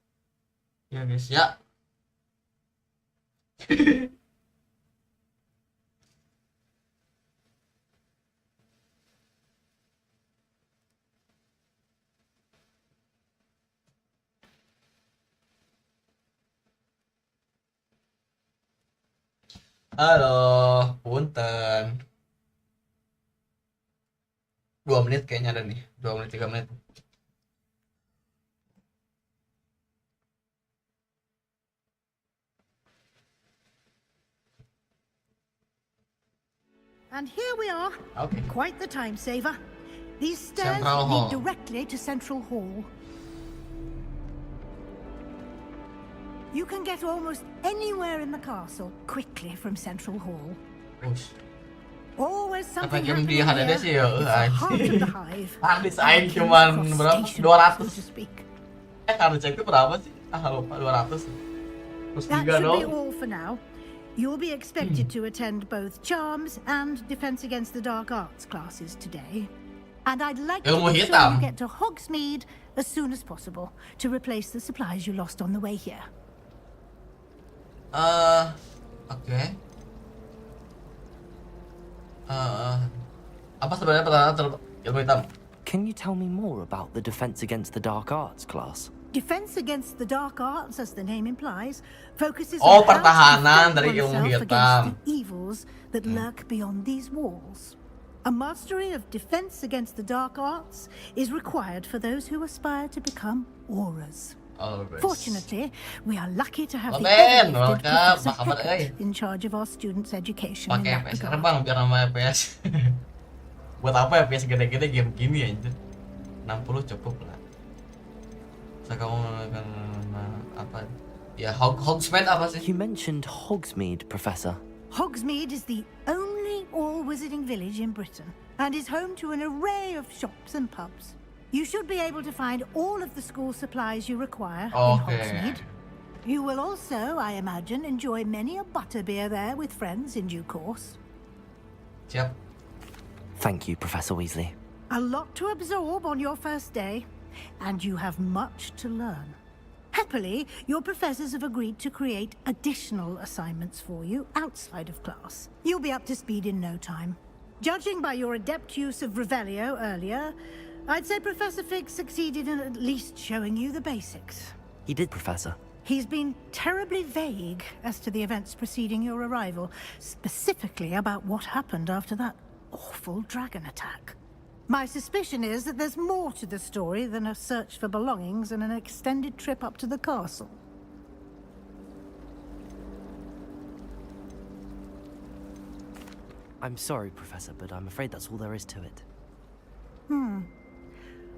Ya guys, ya. Halo, punten. 2 menit kayaknya ada nih. 2 menit, 3 menit. And here we are. Okay. Quite the time saver. These stairs Central Hall. lead directly to Central Hall. You can get almost anywhere in the castle quickly from Central Hall. Always something Efek happening yang ada here. sih ya, It's the heart of the hive. Harddisk aing cuman berapa? 200. Harddisk aing itu berapa sih? Lupa 200. Terus That 3 should be dong. all for now. You'll be expected to attend both Charms and Defense Against the Dark Arts classes today. And I'd like to Ilmu be sure hitam. you get to Hogsmeade as soon as possible to replace the supplies you lost on the way here. Oke. Apa sebenarnya pertanyaan ilmu hitam? Can you tell me more about the Defense Against the Dark Arts class? Defense Against the Dark Arts, as the name implies, focuses Oh, on how to pertahanan defend dari ilmu oneself hitam. against the evils that lurk beyond these walls. A mastery of Defense Against the Dark Arts is required for those who aspire to become auras. Fortunately, we are lucky to have the Ben, ever-gifted welcome. Professor Apa kabar, Heckert in charge of our students' education in Pakai that FPS regard. bang, biar nama FPS. Buat apa FPS gede-gede game gini anjir? 60 cukup lah. Saya kamu akan apa? Ya, Hogsmeade apa sih? You mentioned Hogsmeade, Professor. Hogsmeade is the only all-wizarding village in Britain and is home to an array of shops and pubs. You should be able to find all of the school supplies you require in Hogsmeade. You will also, I imagine, enjoy many a butterbeer there with friends in due course. Siap. Thank you, Professor Weasley. A lot to absorb on your first day, and you have much to learn. Happily, your professors have agreed to create additional assignments for you outside of class. You'll be up to speed in no time. Judging by your adept use of Revelio earlier, I'd say Professor Fig succeeded in at least showing you the basics. He did, Professor. He's been terribly vague as to the events preceding your arrival, specifically about what happened after that awful dragon attack. My suspicion is that there's more to the story than a search for belongings and an extended trip up to the castle. I'm sorry, Professor, but I'm afraid that's all there is to it.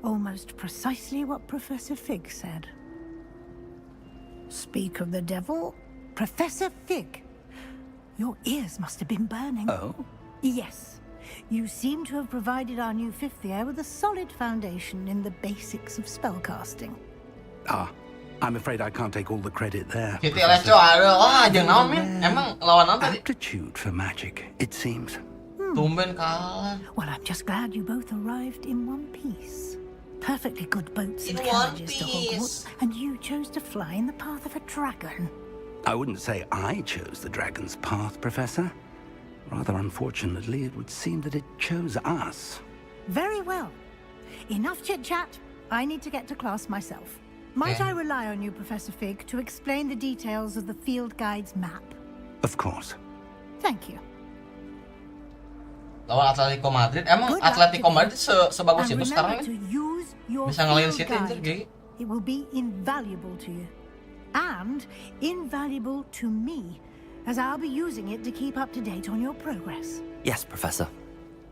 Almost precisely what Professor Fig said. Speak of the devil, Professor Fig. Your ears must have been burning. Oh? Yes. You seem to have provided our new fifth year with a solid foundation in the basics of spellcasting. I'm afraid I can't take all the credit there. Kita leco ada. Wah, jangan naon min. Emang lawan apa tadi? Aptitude for magic, it seems. Tumben kalah. Well, I'm just glad you both arrived in one piece. Perfectly good boats and In one carriages to piece. Hogwarts, and you chose to fly in the path of a dragon. I wouldn't say I chose the dragon's path, Professor. Rather unfortunately, it would seem that it chose us. Very well. Enough chit-chat. I need to get to class myself. Might I rely on you, Professor Fig, to explain the details of the field guide's map? Of course. Thank you. Lawan Atletico Madrid. Emang Good luck Atletico today. Madrid sebagus And itu remember sekarang to kan? use your Bisa ngalahin field City anjir, guide. Gigi. It will be invaluable to you. And invaluable to me, as I'll be using it to keep up to date on your progress. Yes, Professor.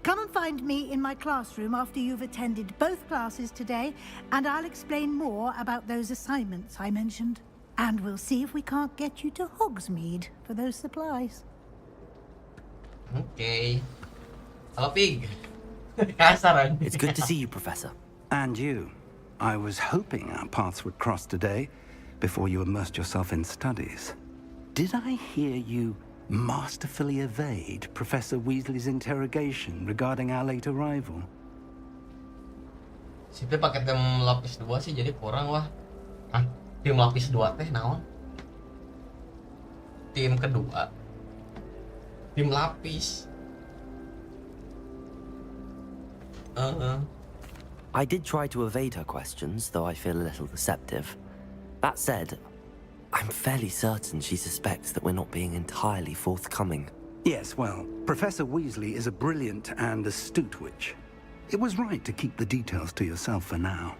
Come and find me in my classroom after you've attended both classes today, and I'll explain more about those assignments I mentioned. And we'll see if we can't get you to Hogsmeade for those supplies. Oke. Halo Pig. Kasar aja. It's good to see you, Professor. And you. I was hoping our paths would cross today before you immersed yourself in studies. Did I hear you masterfully evade Professor Weasley's interrogation regarding our late arrival? Situ pakai tim lapis 2 sih jadi kurang wah. Hah? Tim lapis 2 teh naon? Tim kedua. Tim lapis. I did try to evade her questions, though I feel a little deceptive. That said, I'm fairly certain she suspects that we're not being entirely forthcoming. Yes, well, Professor Weasley is a brilliant and astute witch. It was right to keep the details to yourself for now.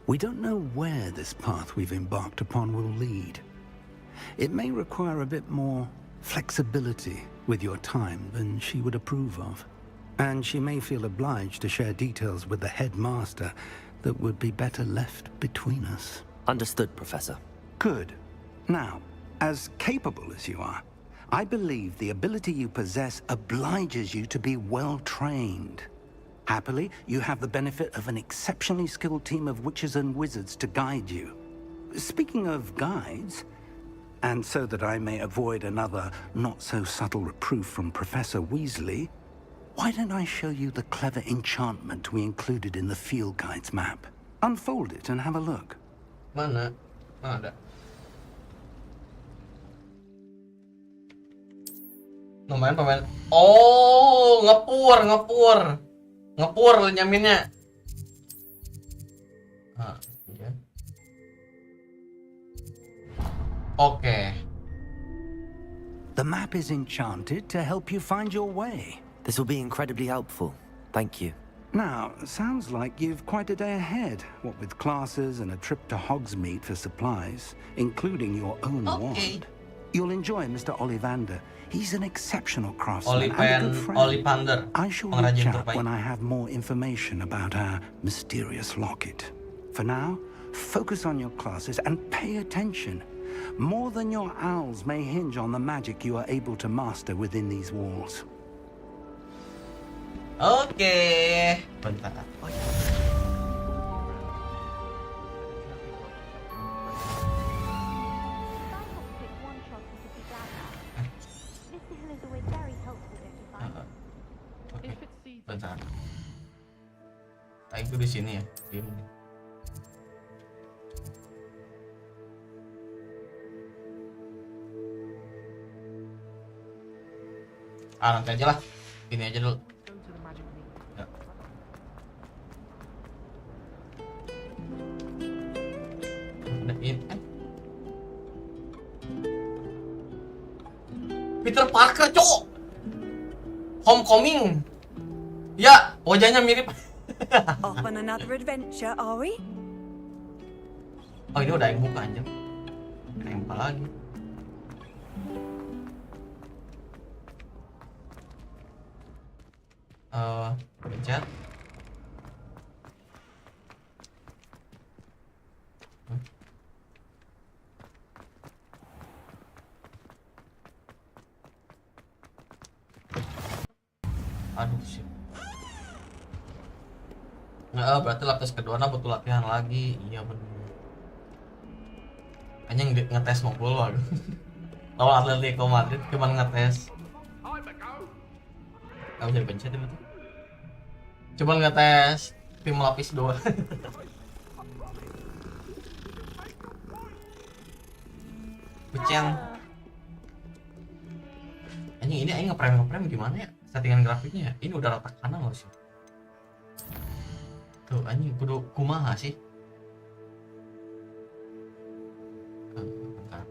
We don't know where this path we've embarked upon will lead. It may require a bit more flexibility with your time than she would approve of. And she may feel obliged to share details with the headmaster that would be better left between us. Understood, Professor. Good. Now, as capable as you are, I believe the ability you possess obliges you to be well trained. Happily, you have the benefit of an exceptionally skilled team of witches and wizards to guide you. speaking of guides, and so that I may avoid another not-so-subtle reproof from Professor Weasley, why don't I show you the clever enchantment we included in the field guide's map? Unfold it and have a look. Mana? Mana ada? Lumayan pemain. Oh, ngepur nyaminnya. Ya. Oke. The map is enchanted to help you find your way. This will be incredibly helpful. Thank you. Now, sounds like you've quite a day ahead, what with classes and a trip to Hogsmeade for supplies, including your own wand. You'll enjoy Mr. Ollivander. He's an exceptional craftsman and a good friend. Ollivander. I shall reach out when I have more information about our mysterious locket. For now, focus on your classes and pay attention. More than your owls may hinge on the magic you are able to master within these walls. Oke. Bentar. Bentar. Itu di sini ya. Diem. Nanti aja lah. Ini aja dulu. Ya. Udah ini. Peter Parker, cok. Homecoming. Ya, wajahnya mirip. Off on another adventure, are we? Oh, ini udah yang buka anjir. Yang buka lagi. Pencet. Aduh sih. Nggak, berarti lapis kedua butuh latihan lagi. Iya bener. Kayaknya ngetes mobil loh. Lawan Atletico Madrid cuman ngetes. Nggak bisa dipencet itu. Cuman ngetes tim lapis 2. Buceng. Ini ngeprem gimana ya? Settingan grafiknya ya? Ini udah rata kanan loh sih. Tuh anjing kudu kumaha sih? Bentar.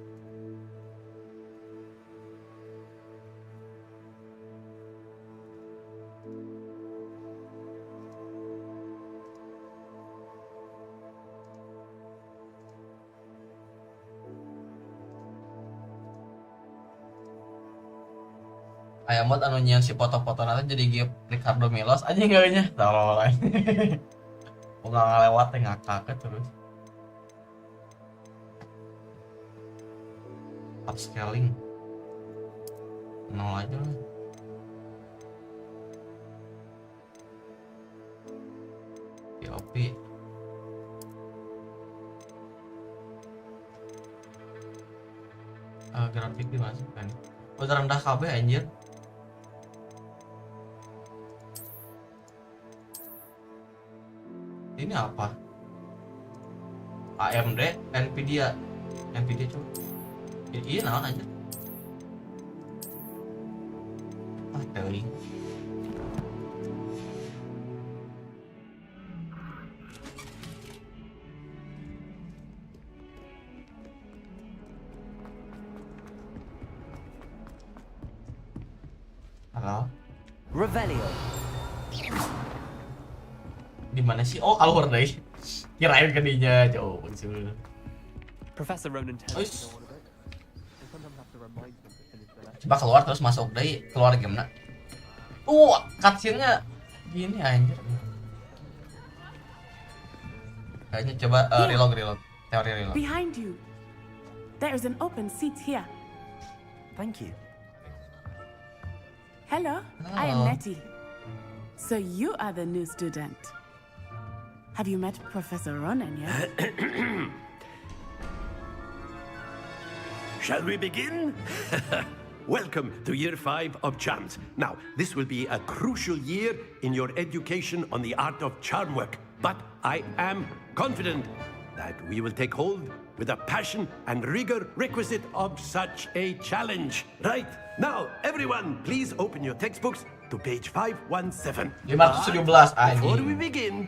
Ayam buat anu nyian si foto-foto nanti jadi gift Ricardo Milos aja enggaknya tolol lain. Nggak ngelewat ngakak terus. Upscaling 0 aja lah. POP grafik dimasukkan. Udah rendah KB anjir. Ini apa? AMD, Nvidia coba. Iya naon aja. Teuing. Halo. Revelio. Di mana sih? Oh, keluar deh. Kirain kedinya, coba sih. Professor Ronan tells me coba keluar terus masuk deh, keluar game-na. Cutscene-nya gini anjir. Kayaknya coba reload. Teori reload. Behind you. There is an open seat here. Thank you. Hello, I am Nettie. So you are the new student. Have you met Professor Ronan yet? Shall we begin? Welcome to Year 5 of Charms. Now, this will be a crucial year in your education on the art of charm work. But I am confident that we will take hold with the passion and rigor requisite of such a challenge. Right, now, everyone, please open your textbooks to page 517. 517 Before we anjing. begin,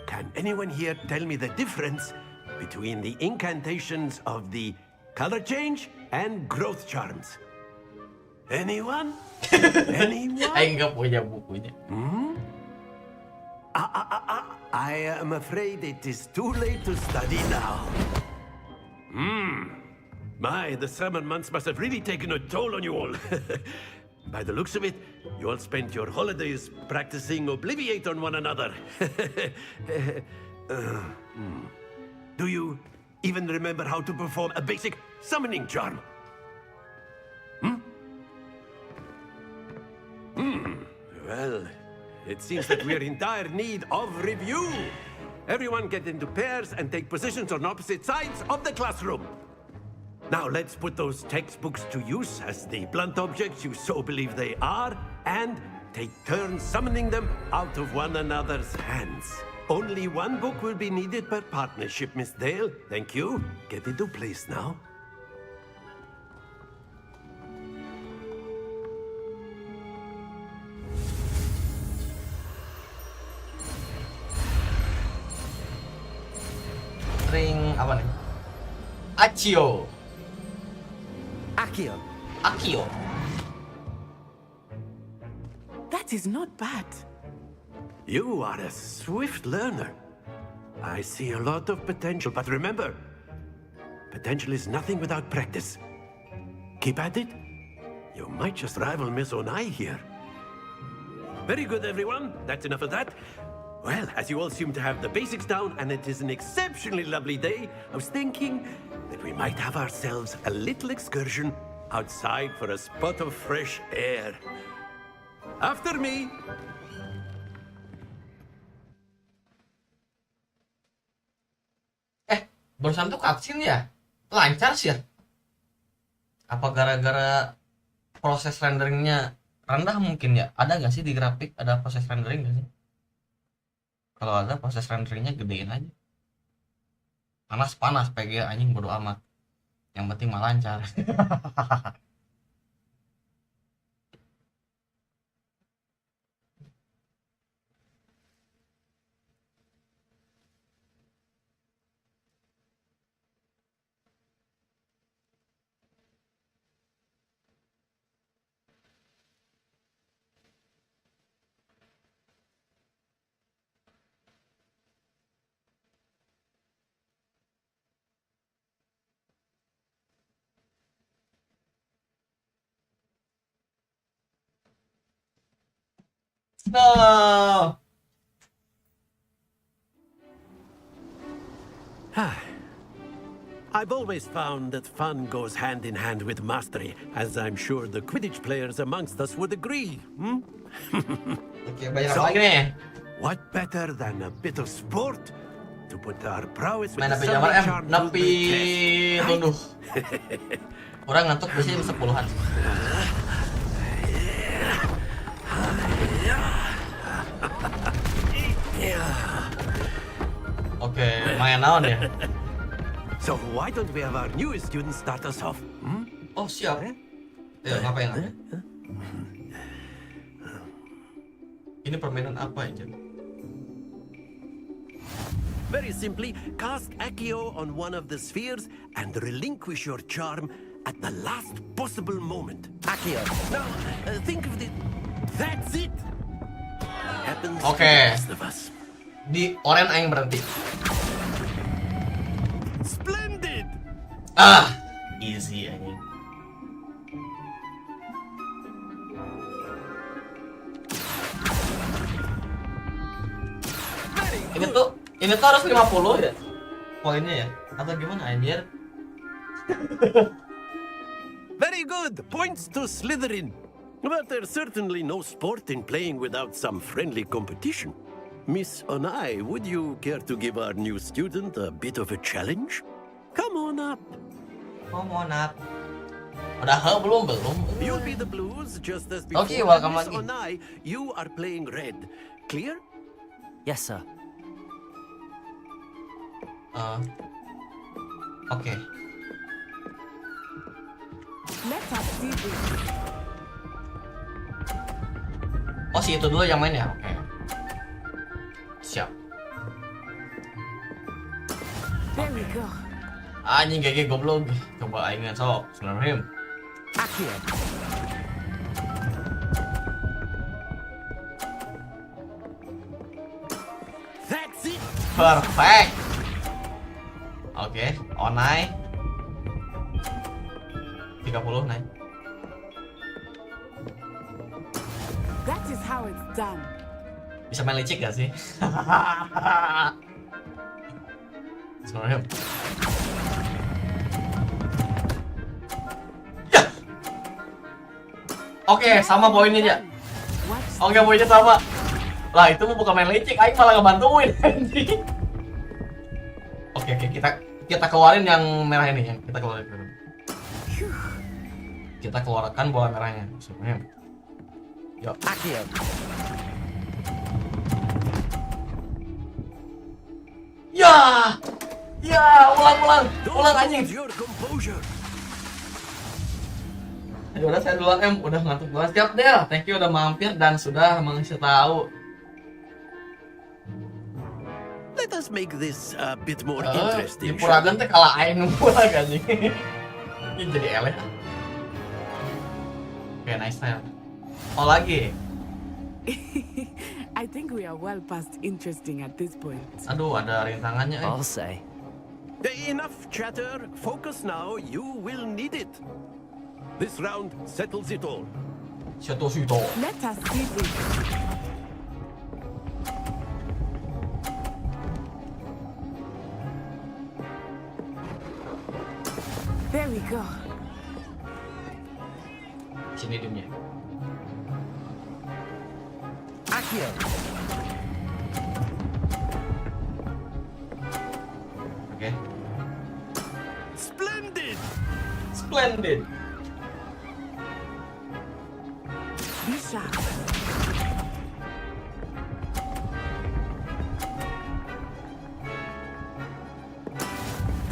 can anyone here tell me the difference between the incantations of the color change and growth charms? Anyone? Anyone? Aing nggak punya bukunya. I am afraid it is too late to study now. My, the summer months must have really taken a toll on you all. By the looks of it, you all spent your holidays practicing Obliviate on one another. Do you even remember how to perform a basic summoning charm? Well, it seems that we're in dire need of review. Everyone get into pairs and take positions on opposite sides of the classroom. Now let's put those textbooks to use as the blunt objects you so believe they are, and take turns summoning them out of one another's hands. Only one book will be needed per partnership, Miss Dale. Thank you. Get into place now. Ring apa nih? Accio. Accio. Accio. That is not bad. You are a swift learner. I see a lot of potential, but remember, potential is nothing without practice. Keep at it. You might just rival Miss Onai here. Very good, everyone. That's enough of that. Well, as you all seem to have the basics down, and it is an exceptionally lovely day, I was thinking that we might have ourselves a little excursion outside for a spot of fresh air. After me. Barusan tuh cutscene ya? Lancar sih ya? Apa gara-gara proses renderingnya rendah mungkin ya? Ada nggak sih di grafik ada proses rendering nggak sih? Kalau ada proses renderingnya gedein aja. Panas PG anjing bodo amat. Yang penting mah lancar. No. I've always found that fun goes hand in hand with mastery, as I'm sure the Quidditch players amongst us would agree. Oke, bayar apa lagi nih? What better than a bit of sport to put our prowess with Main the apa jamar Sunday charm to nepi the test, tunduh. Orang ngantuk biasanya jam 10-an. Oke, main naon ya? So why don't we have our newest student start us off? Oh siap. Ngapain? Ini permainan apa ya? Very simply, cast Accio on one of the spheres and relinquish your charm at the last possible moment. Accio. Now, think of it. That's it. Happens Oke. to the best of us. Di oren aing berhenti. Splendid. Easy anjing. Ini tuh harus 50 ya poinnya ya? Atau gimana anjir? Very good. Points to Slytherin. But there's certainly no sport in playing without some friendly competition. Miss Onai, would you care to give our new student a bit of a challenge? Come on up. Come on up. Udah belum? You'll be the blues just as before. Okay, welcome Miss lagi. Onai, you are playing red. Clear? Yes, sir. Oke. Let us see this. Oh, si itu dulu yang main ya? Oke. Siap. There we go. Anjing GG goblok. Coba aing sok. Bismillahirrahmanirrahim. Akhir. That's it. Perfect. Oke, Onai. 30 naik. That is how it's done. Bisa main licik gak sih? Bismillahirrahmanirrahim. Ya. Oke, sama poinnya aja. Oke, poinnya sama. Lah, itu bukan main licik, aing malah ngebantuin. Oke, kita keluarin yang merah ini, yang kita keluarin. Kita keluarkan bola merahnya. Bismillahirrahmanirrahim. Yuk. Akhir. Ya, ulang anjing. Ya udah, saya duluan udah ngantuk banget. Siap deh. Thank you udah mampir dan sudah mengasih tahu. Let us make this a bit more Di interesting. Puragan teh kalah aing numpuk anjing. Ini jadi eleh. Oke, nice time. Oh, lagi. I think we are well past interesting at this point. Aduh, ada rintangannya. I'll say. Enough chatter. Focus now. You will need it. This round settles it all. Situ. Let us see this. There we go. Sini dimnya. Akhir. Oke. Splendid. BISA.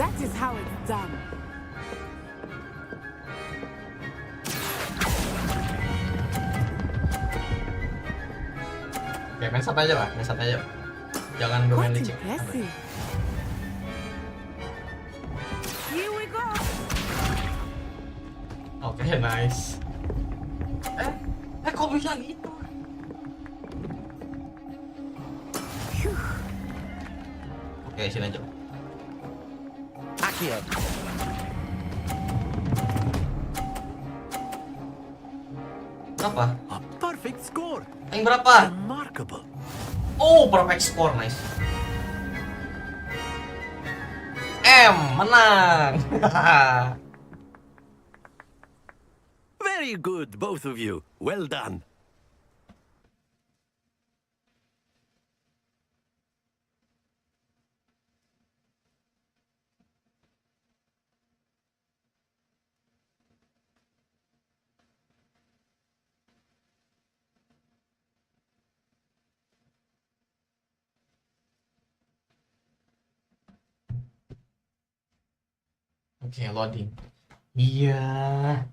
That is how it's done. Oke, main santai aja lah, Jangan gue main Quite licik. impressive. Here we go. Oke, nice. Kok bisa gitu? Oke, sini aja. Akhir. Berapa? A perfect score. Yang berapa? Remarkable. Oh, perfect score, nice. Menang. Very good, both of you. Well done. Oke, loading. Iya.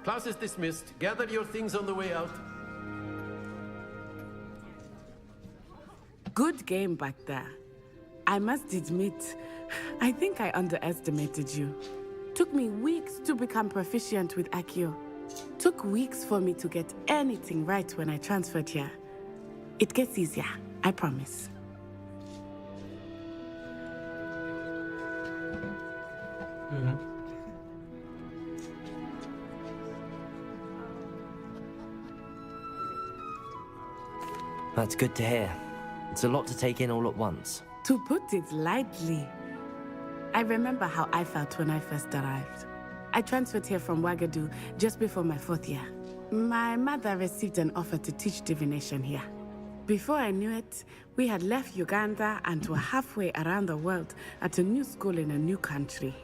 Class is dismissed. Gather your things on the way out. Good game back there. I must admit, I think I underestimated you. Took me weeks to become proficient with Accio. Took weeks for me to get anything right when I transferred here. It gets easier, I promise. That's good to hear. It's a lot to take in all at once. To put it lightly, I remember how I felt when I first arrived. I transferred here from Wagadu just before my 4th year. My mother received an offer to teach divination here. Before I knew it, we had left Uganda and were halfway around the world at a new school in a new country.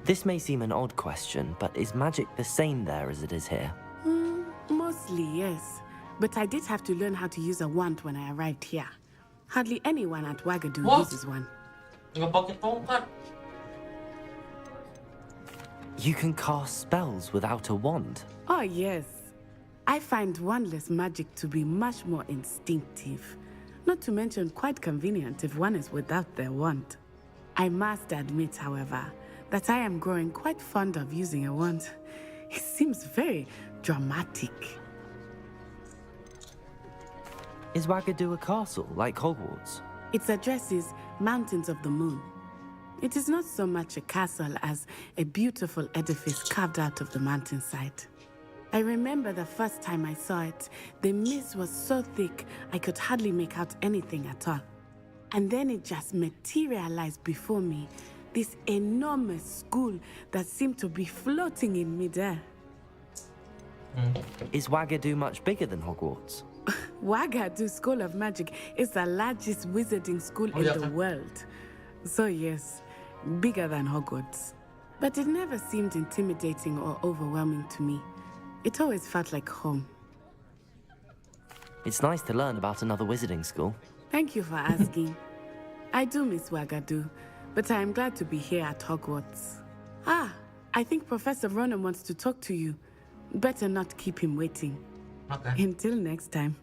This may seem an odd question, but is magic the same there as it is here? Mostly, yes. But I did have to learn how to use a wand when I arrived here. Hardly anyone at Wagadu uses one. You can cast spells without a wand? Oh, yes. I find wandless magic to be much more instinctive. Not to mention quite convenient if one is without their wand. I must admit, however, that I am growing quite fond of using a wand. It seems very dramatic. Is Wagadu a castle, like Hogwarts? Its address is Mountains of the Moon. It is not so much a castle as a beautiful edifice carved out of the mountainside. I remember the first time I saw it, the mist was so thick I could hardly make out anything at all. And then it just materialized before me, this enormous school that seemed to be floating in midair. Is Wagadu much bigger than Hogwarts? Wagadu School of Magic is the largest wizarding school in the world. So yes, bigger than Hogwarts. But it never seemed intimidating or overwhelming to me. It always felt like home. It's nice to learn about another wizarding school. Thank you for asking. I do miss Wagadu, but I am glad to be here at Hogwarts. Ah, I think Professor Ronan wants to talk to you. Better not keep him waiting. Okay. Until next time.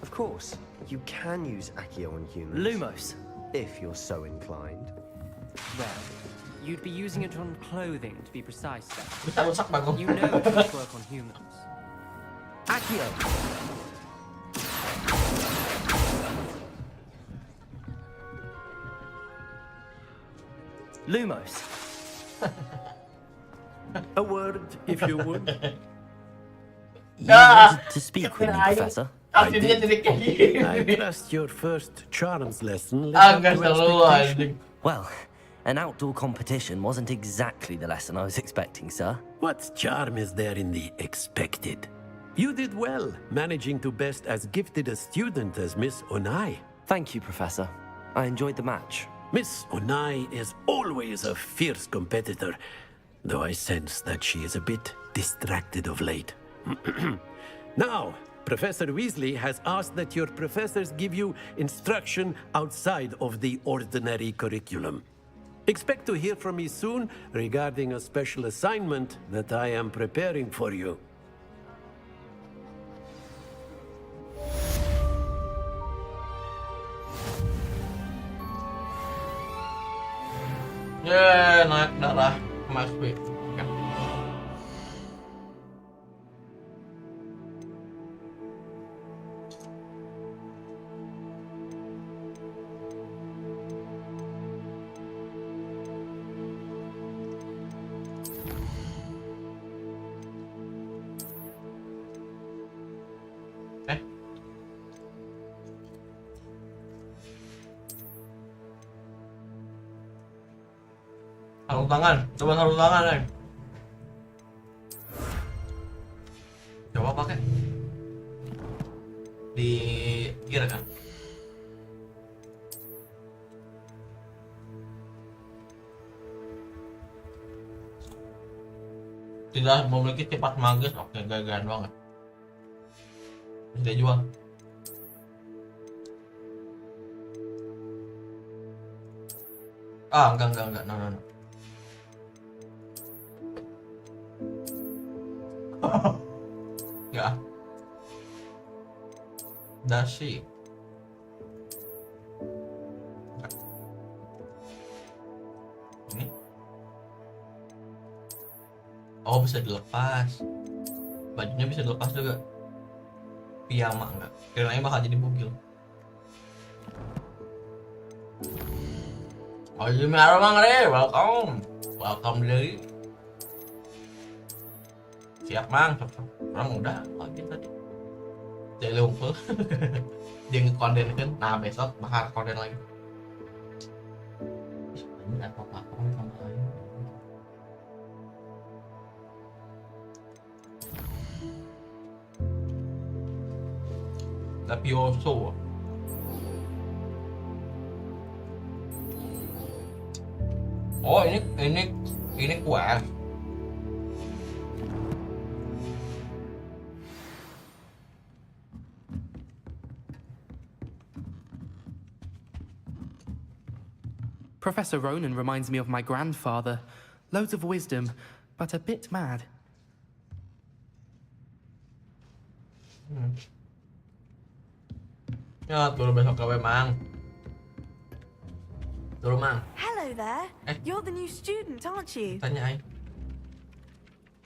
Of course, you can use Accio on humans. Lumos! If you're so inclined. Well, you'd be using it on clothing, to be precise. Bisa rusak bagong. You know it doesn't work on humans. Accio! Lumos! A word, if you would. You wanted to speak with me, Professor? I did. I trust your first charms lesson lived up to expectation. Well, an outdoor competition wasn't exactly the lesson I was expecting, sir. What charm is there in the expected? You did well, managing to best as gifted a student as Miss Onai. Thank you, Professor. I enjoyed the match. Miss Onai is always a fierce competitor, though I sense that she is a bit distracted of late. Now, Professor Weasley has asked that your professors give you instruction outside of the ordinary curriculum. Expect to hear from me soon regarding a special assignment that I am preparing for you. Yeah, naik darah Mas B. Sarung tangan, coba sarung tangan, Neng. Coba pakai di kiri kan? Tidak memiliki sifat magis, oke, gagahan banget. Bisa jual. Ah, enggak, no. Ya. Dasi. Ini. Oh, bisa dilepas. Bajunya bisa dilepas juga. piyama enggak. Kirain bakal jadi bugil. Oh, jadi Malam welcome. Welcome dari. Siap Mang, orang udah lagi tadi. Jadi lumpur. Dia ngekonden kan, nah besok bakal konden lagi. Ini apa sama lain. Tapioso. Oh ini kue. Professor Ronan reminds me of my grandfather. Loads of wisdom, but a bit mad. Ya, turun besok gawe Mang. Turun Mang. Hello there. You're the new student, aren't you? Tanya Ai.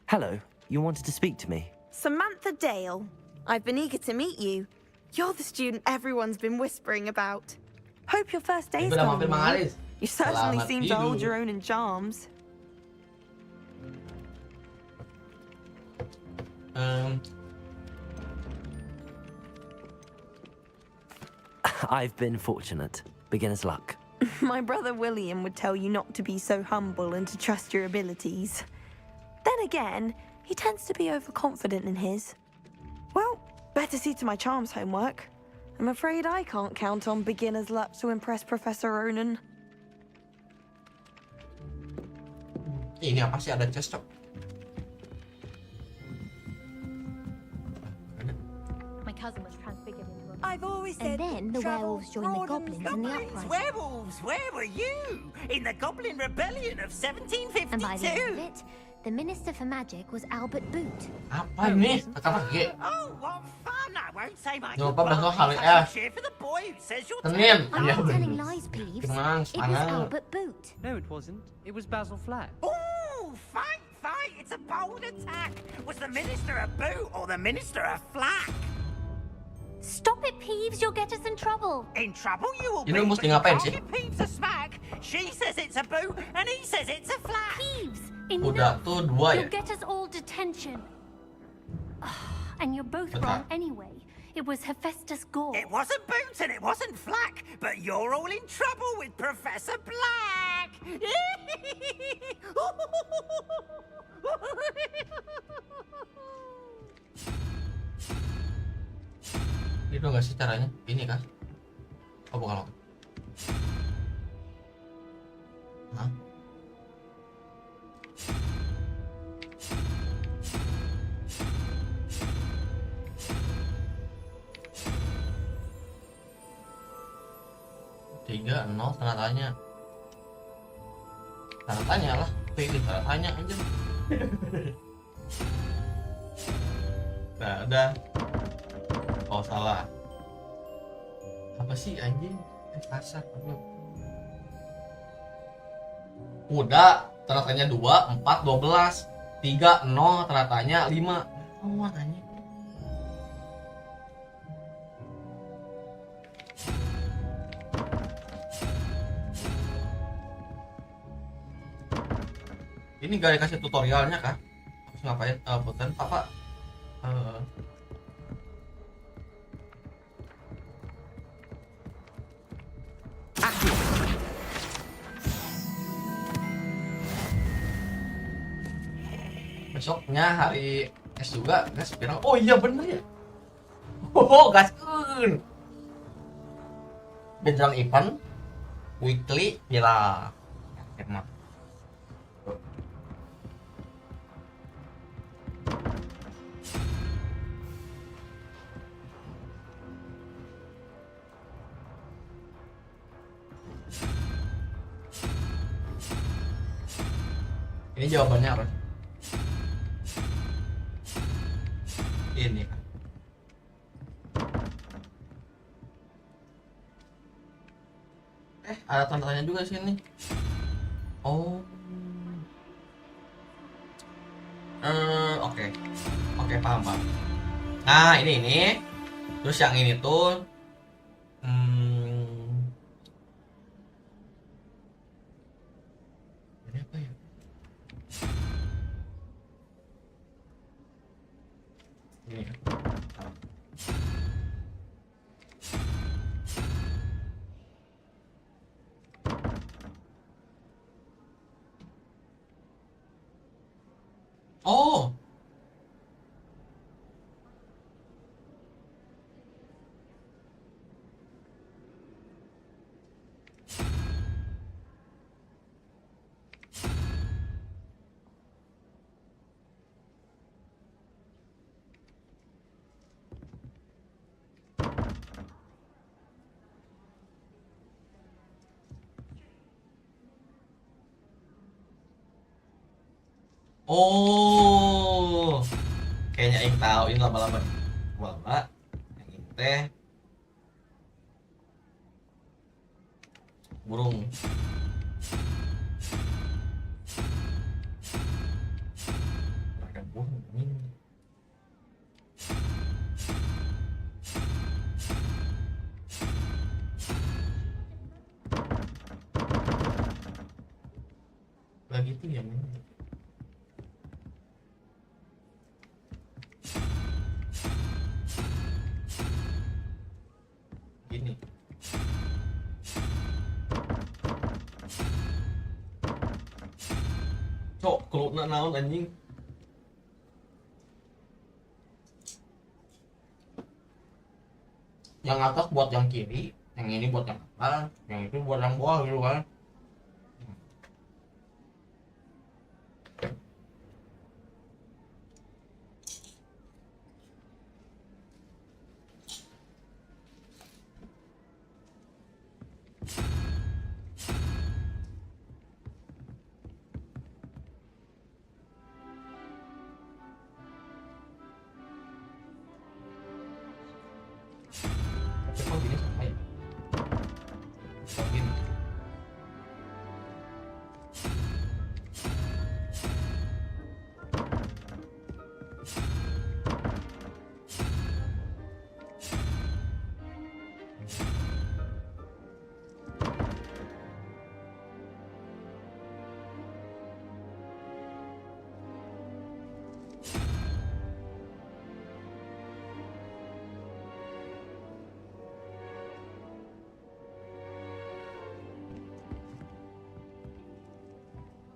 Hello, you wanted to speak to me? Samantha Dale. I've been eager to meet you. You're the student everyone's been whispering about. Hope your first day's Itu udah going mampir Mang well. Aris. You certainly Selamat seem to hold tidur. your own in charms. I've been fortunate. Beginner's luck. My brother William would tell you not to be so humble and to trust your abilities. Then again, he tends to be overconfident in his. Well, better see to my charms homework. I'm afraid I can't count on beginner's luck to impress Professor Ronan. Ini apa sih, ada chest cok? My cousin was transfigured into a... I've always said. And then the werewolves joined the goblins in the uprising. Werewolves, where were you? In the Goblin Rebellion of 1752? And by the end of it, the Minister for Magic was Albert Boot. Apa ini? Kata lagi. Oh, what fun! I won't say my Jangan lupa besok hari cheer for the boy who says you're Senin. I'm Ya not udah. telling lies, Peeves. Tenang, It was semangat. Albert Boot. No, it wasn't. It was Basil Flack. Oh, fight! It's a bold attack. Was the Minister a boot or the Minister a flack? Stop it, Peeves. You'll get us in trouble. In trouble you will Ini be, mesti but you ngapain can't sih? give Peeves a smack. She says it's a boot and he says it's a flack. Peeves, Udah enough. tuh dua ya. You'll get us all detention. And you're both wrong anyway. It was Hephaestus Gore. It wasn't boot and it wasn't flack, but you're all in trouble with Professor Black. Ini udah nggak sih caranya? Ini kah? Oh bukan. Hah? Tiga nol tanda tanya. Tanda tanya lah. Pilih tanda tanya aja. Nah udah. Oh salah. Apa sih anjing? Kasar. Udah, tanda tanya 2, 4, 12, 3, 0, tanda tanya 5. Oh, anjing. Ini gak dikasih tutorialnya kah? Harus ngapain? Punten, Pak. Besoknya hari es juga gas viral. Oh iya bener ya. Oh gaskun. Benjang event weekly viral. Enak. Ini jawabannya apa? Ini kan. Ada tanda tanya juga sini. Oh. Oke, paham. Nah, ini. Terus yang ini tuh ini apa ya? Ini ya. Oh, oh, kayaknya Aing tahu ini lama-lama. Lama, yang ini teh burung. Ada burung ini. Lagi itu ya men. Gini. Cok, kalau nak naon anjing. Yang atas buat yang kiri, yang ini buat yang kanan, yang itu buat yang bawah gitu kan. Tapi kok gini sama ya? Kok gini?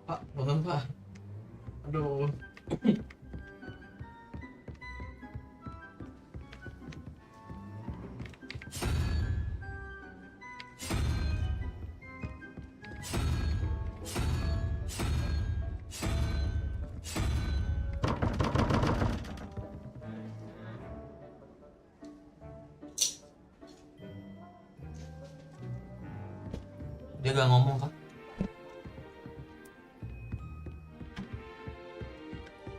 Pak, bangun Pak. Aduh. Dia gak ngomong kan?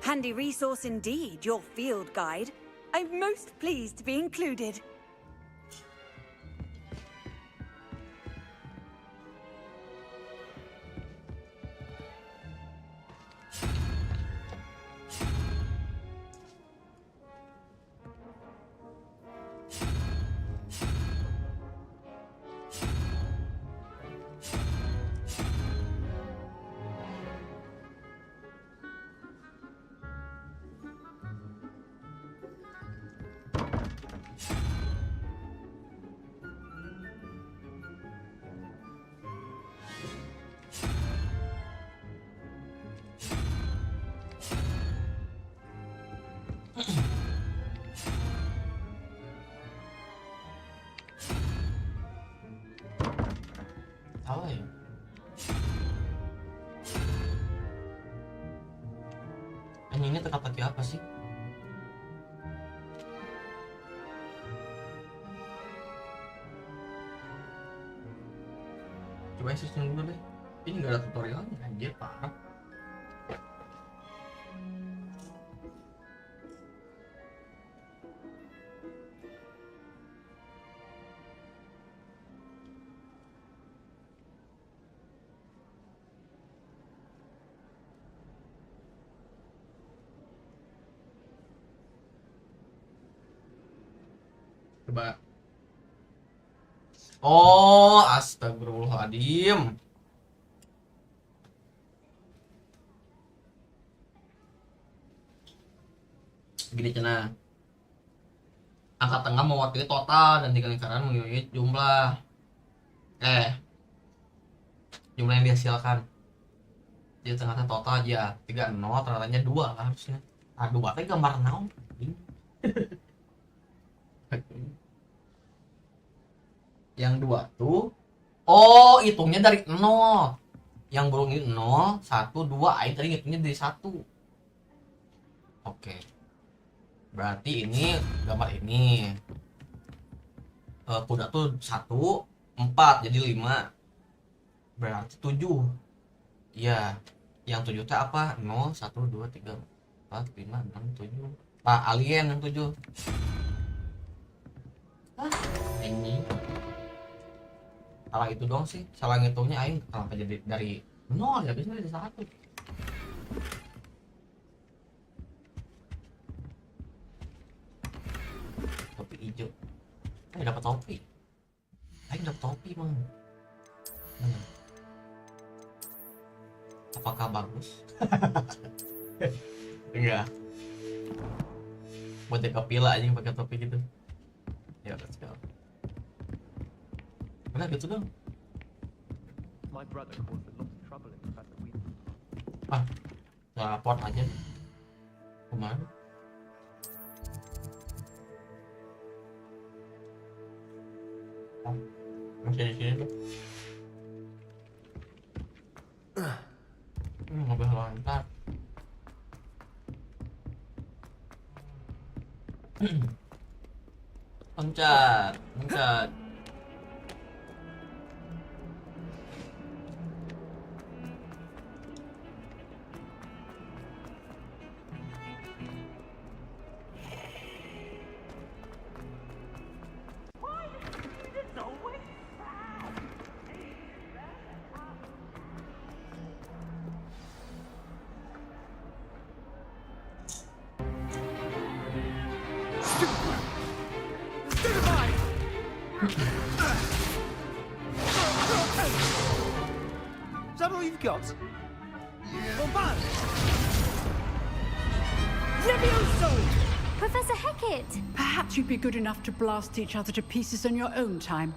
Handy resource indeed, your field guide. I'm most pleased to be included. Salah ya? Ini teka-teki apa sih? Coba assistant dulu deh. Ini nggak ada tutorialnya, anjir parah. coba. Oh, astagfirullahaladzim. Gini cina. Angka tengah mewakili total dan 3 lingkaran mengikuti jumlah jumlah yang dihasilkan. Jadi tengahnya total aja 30, ternyata 2 lah harusnya. Ah, 2 teh gambar naon? Yang 2 tuh hitungnya dari 0. Yang belum ini 0, 1, 2, aing tadi ngitungnya dari 1. Oke. Berarti ini gambar ini. Kuda tuh 1, 4 jadi 5. Berarti 7. Iya. Yang 7 teh apa? 0, 1, 2, 3, 4, 5, 6, 7. Pak alien yang 7. Ini salah itu dong sih, salah ngitungnya aing kenapa jadi dari 0 ya, biasanya dari 1. Topi hijau. Dapat topi. Aing dapat topi, Mang. Apakah bagus? Enggak. Buat jaga pila aja yang pakai topi gitu. Ya, let's go. Mana gitu dong? My brother caused a lot of trouble in Professor Weed. Lapor aja. Kemana? Masih di sini tuh. Mobil lontar. Loncat. Is that all you've got? Levioso! Professor Hecat! Perhaps you'd be good enough to blast each other to pieces on your own time.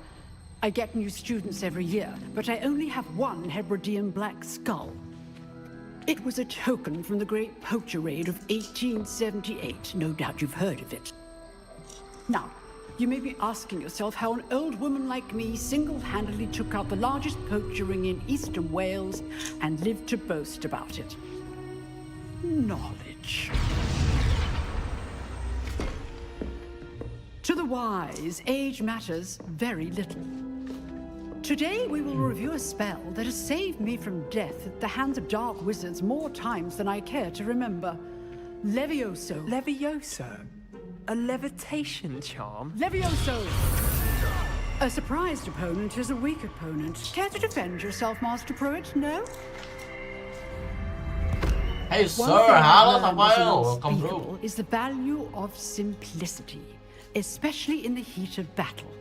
I get new students every year, but I only have one Hebridean black skull. It was a token from the Great Poacher Raid of 1878. No doubt you've heard of it. Now, you may be asking yourself how an old woman like me single-handedly took out the largest poacher ring in eastern Wales and lived to boast about it. Knowledge. To the wise, age matters very little. Today we will review a spell that has saved me from death at the hands of dark wizards more times than I care to remember. Levioso. Levioso? A levitation charm? Levioso! A surprised opponent is a weak opponent. Care to defend yourself, Master Pruitt? No? Hey, One sir, thing I've halo, learned Sampe, as an welcome bro. unspeakable is the value of simplicity, especially in the heat of battle.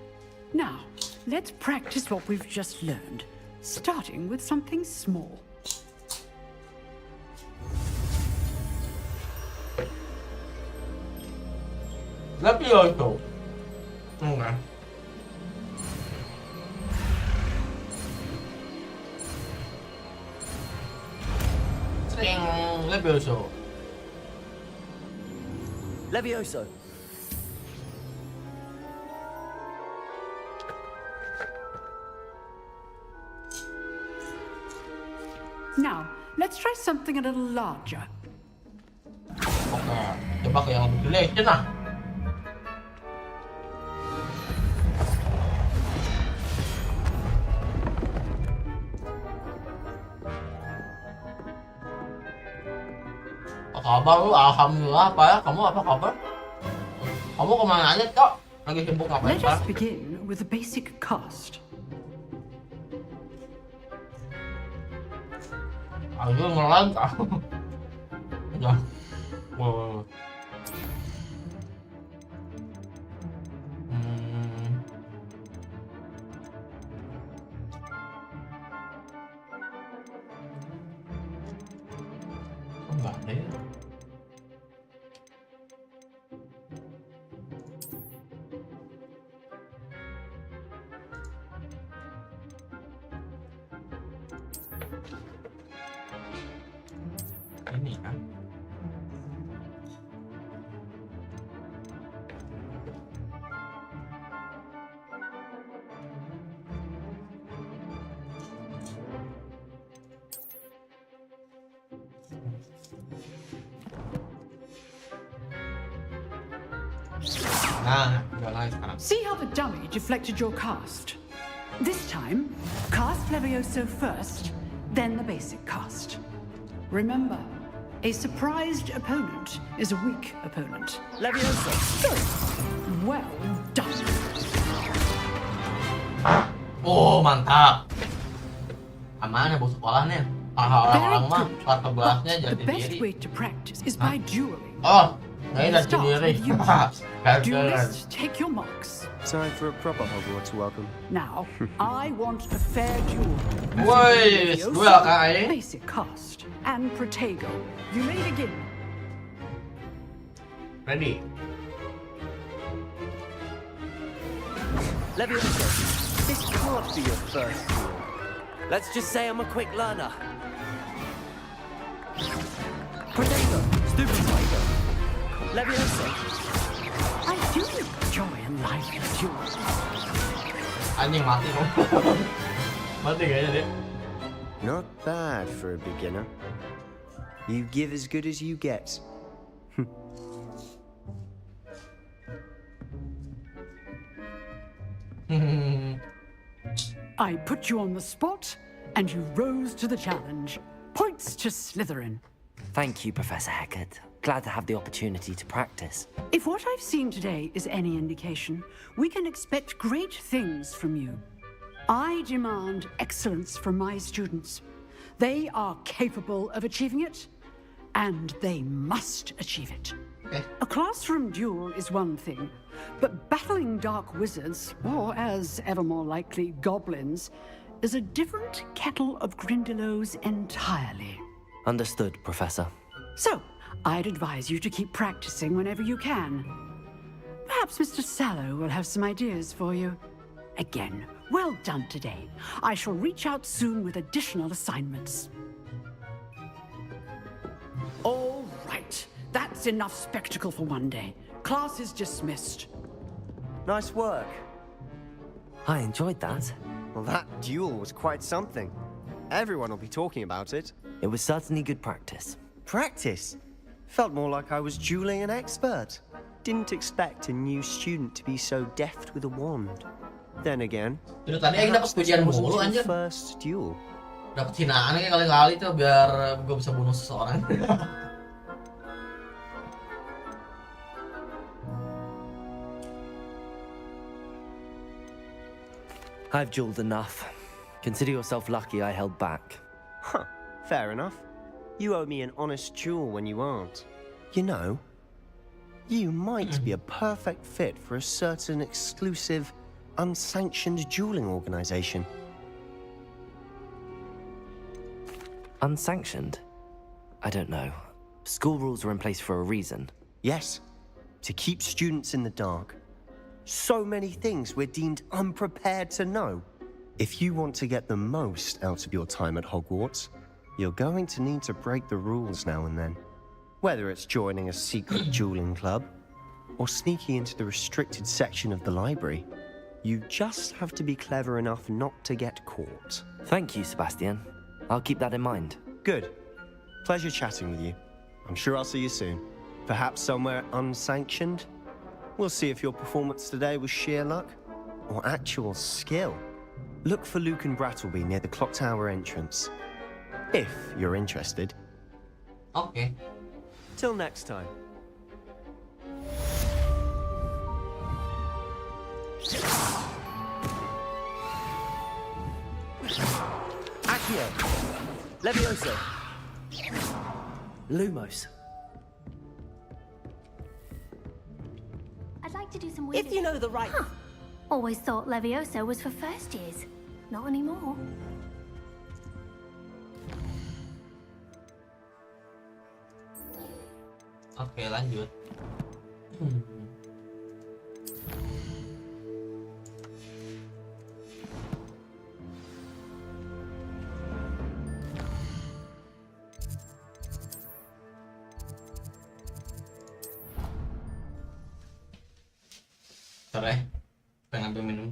Now, let's practice what we've just learned, starting with something small. Levioso. Okay. Sing Levioso. Levioso. Now, let's try something a little larger. Oke, coba ke yang lebih gede aja nah. Apa kabar lu? Alhamdulillah, apa ya? Kamu apa kabar? Kamu kemana aja, Kak? Lagi sibuk ngapain, Let Pak? us begin with a basic cast. Aku ngelan, Kak. Udah. Wow. Nggak ada ya. Ini kan. Nah, udah lah sekarang. See how the dummy deflected your cast? This time, cast Levioso first, then the basic cast. Remember, a surprised opponent is a weak opponent. Levioso. Good. Well done. Oh, mantap. Aman ya bos sekolahnya. Orang-orang mah kelas 11-nya The jati best diri. way to practice is by dueling. Oh, saya jati Start diri. with you. Kalian. Duelists, take your marks. Time for a proper Hogwarts welcome. Now, I want a fair duel. Woi, Levioso, duel kak. basic cast, and Protego. You may begin. Ready. Levioso, this can't be your first duel. Let's just say I'm a quick learner. Protego, stupid Protego. Levioso. I do enjoy a lively duel. Anjing mati dong. Mati kayaknya dia. Not bad for a beginner. You give as good as you get. I put you on the spot, and you rose to the challenge. Points to Slytherin. Thank you, Professor Hecat. Glad to have the opportunity to practice. If what I've seen today is any indication, we can expect great things from you. I demand excellence from my students. They are capable of achieving it, and they must achieve it. A classroom duel is one thing, but battling dark wizards, or as ever more likely, goblins, is a different kettle of Grindylows entirely. Understood, Professor. So, I'd advise you to keep practicing whenever you can. Perhaps Mr. Sallow will have some ideas for you. Again, well done today. I shall reach out soon with additional assignments. All right. That's enough spectacle for one day. Class is dismissed. Nice work. I enjoyed that. Well, that duel was quite something. Everyone will be talking about it. It was certainly good practice. Practice? Felt more like I was dueling an expert. Didn't expect a new student to be so deft with a wand. Then again, Itu tadi Aing dapat pujian wasn't mulu your anjir. first duel. Dapat hinaan kayak kali-kali tuh biar gue bisa bunuh seseorang. I've dueled enough. Consider yourself lucky I held back. Huh, fair enough. You owe me an honest duel when you aren't. You know, you might be a perfect fit for a certain exclusive, unsanctioned dueling organization. Unsanctioned? I don't know. School rules are in place for a reason. Yes, to keep students in the dark. So many things we're deemed unprepared to know. If you want to get the most out of your time at Hogwarts, you're going to need to break the rules now and then. Whether it's joining a secret dueling club, or sneaking into the restricted section of the library, you just have to be clever enough not to get caught. Thank you, Sebastian. I'll keep that in mind. Good. Pleasure chatting with you. I'm sure I'll see you soon. Perhaps somewhere unsanctioned? We'll see if your performance today was sheer luck or actual skill. Look for Luke and Brattleby near the clock tower entrance. If you're interested. Okay. Till next time. Accio. Levioso. Lumos. I'd like to do some If you know the right... Huh. Always thought Levioso was for first years. Not anymore. Oke, lanjut. Bentar ya, pengen ambil minum.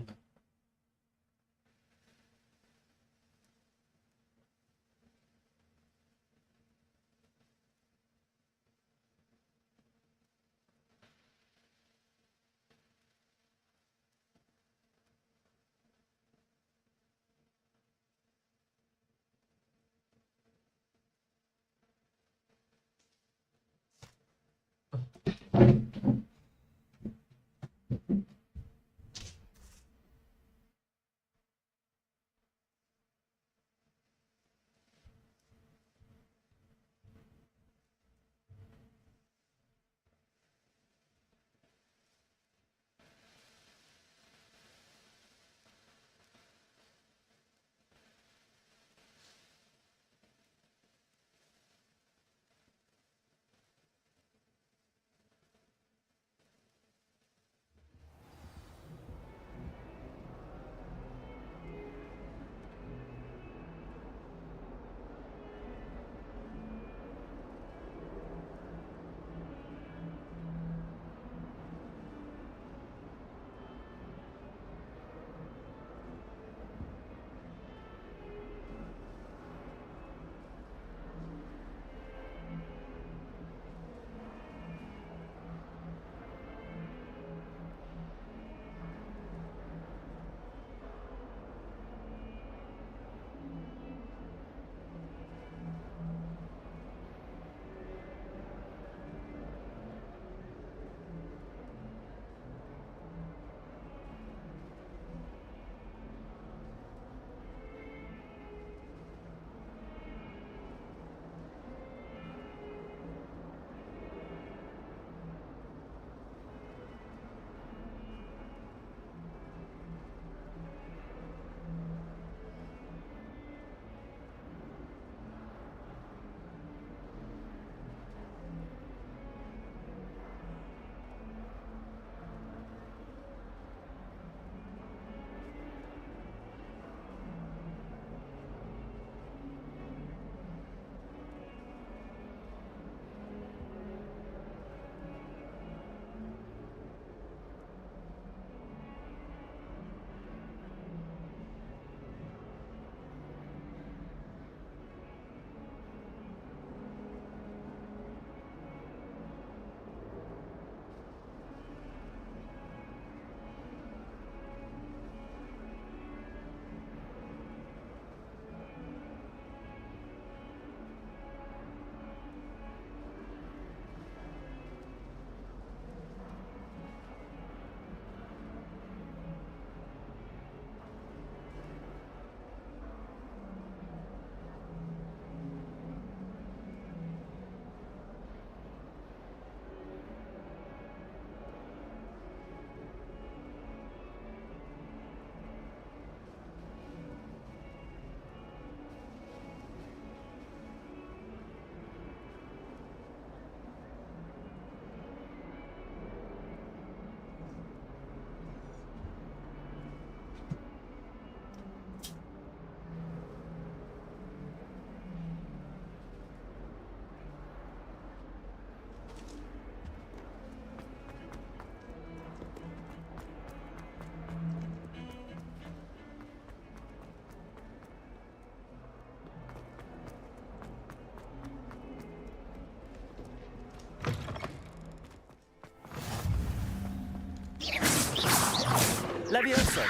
Levioso.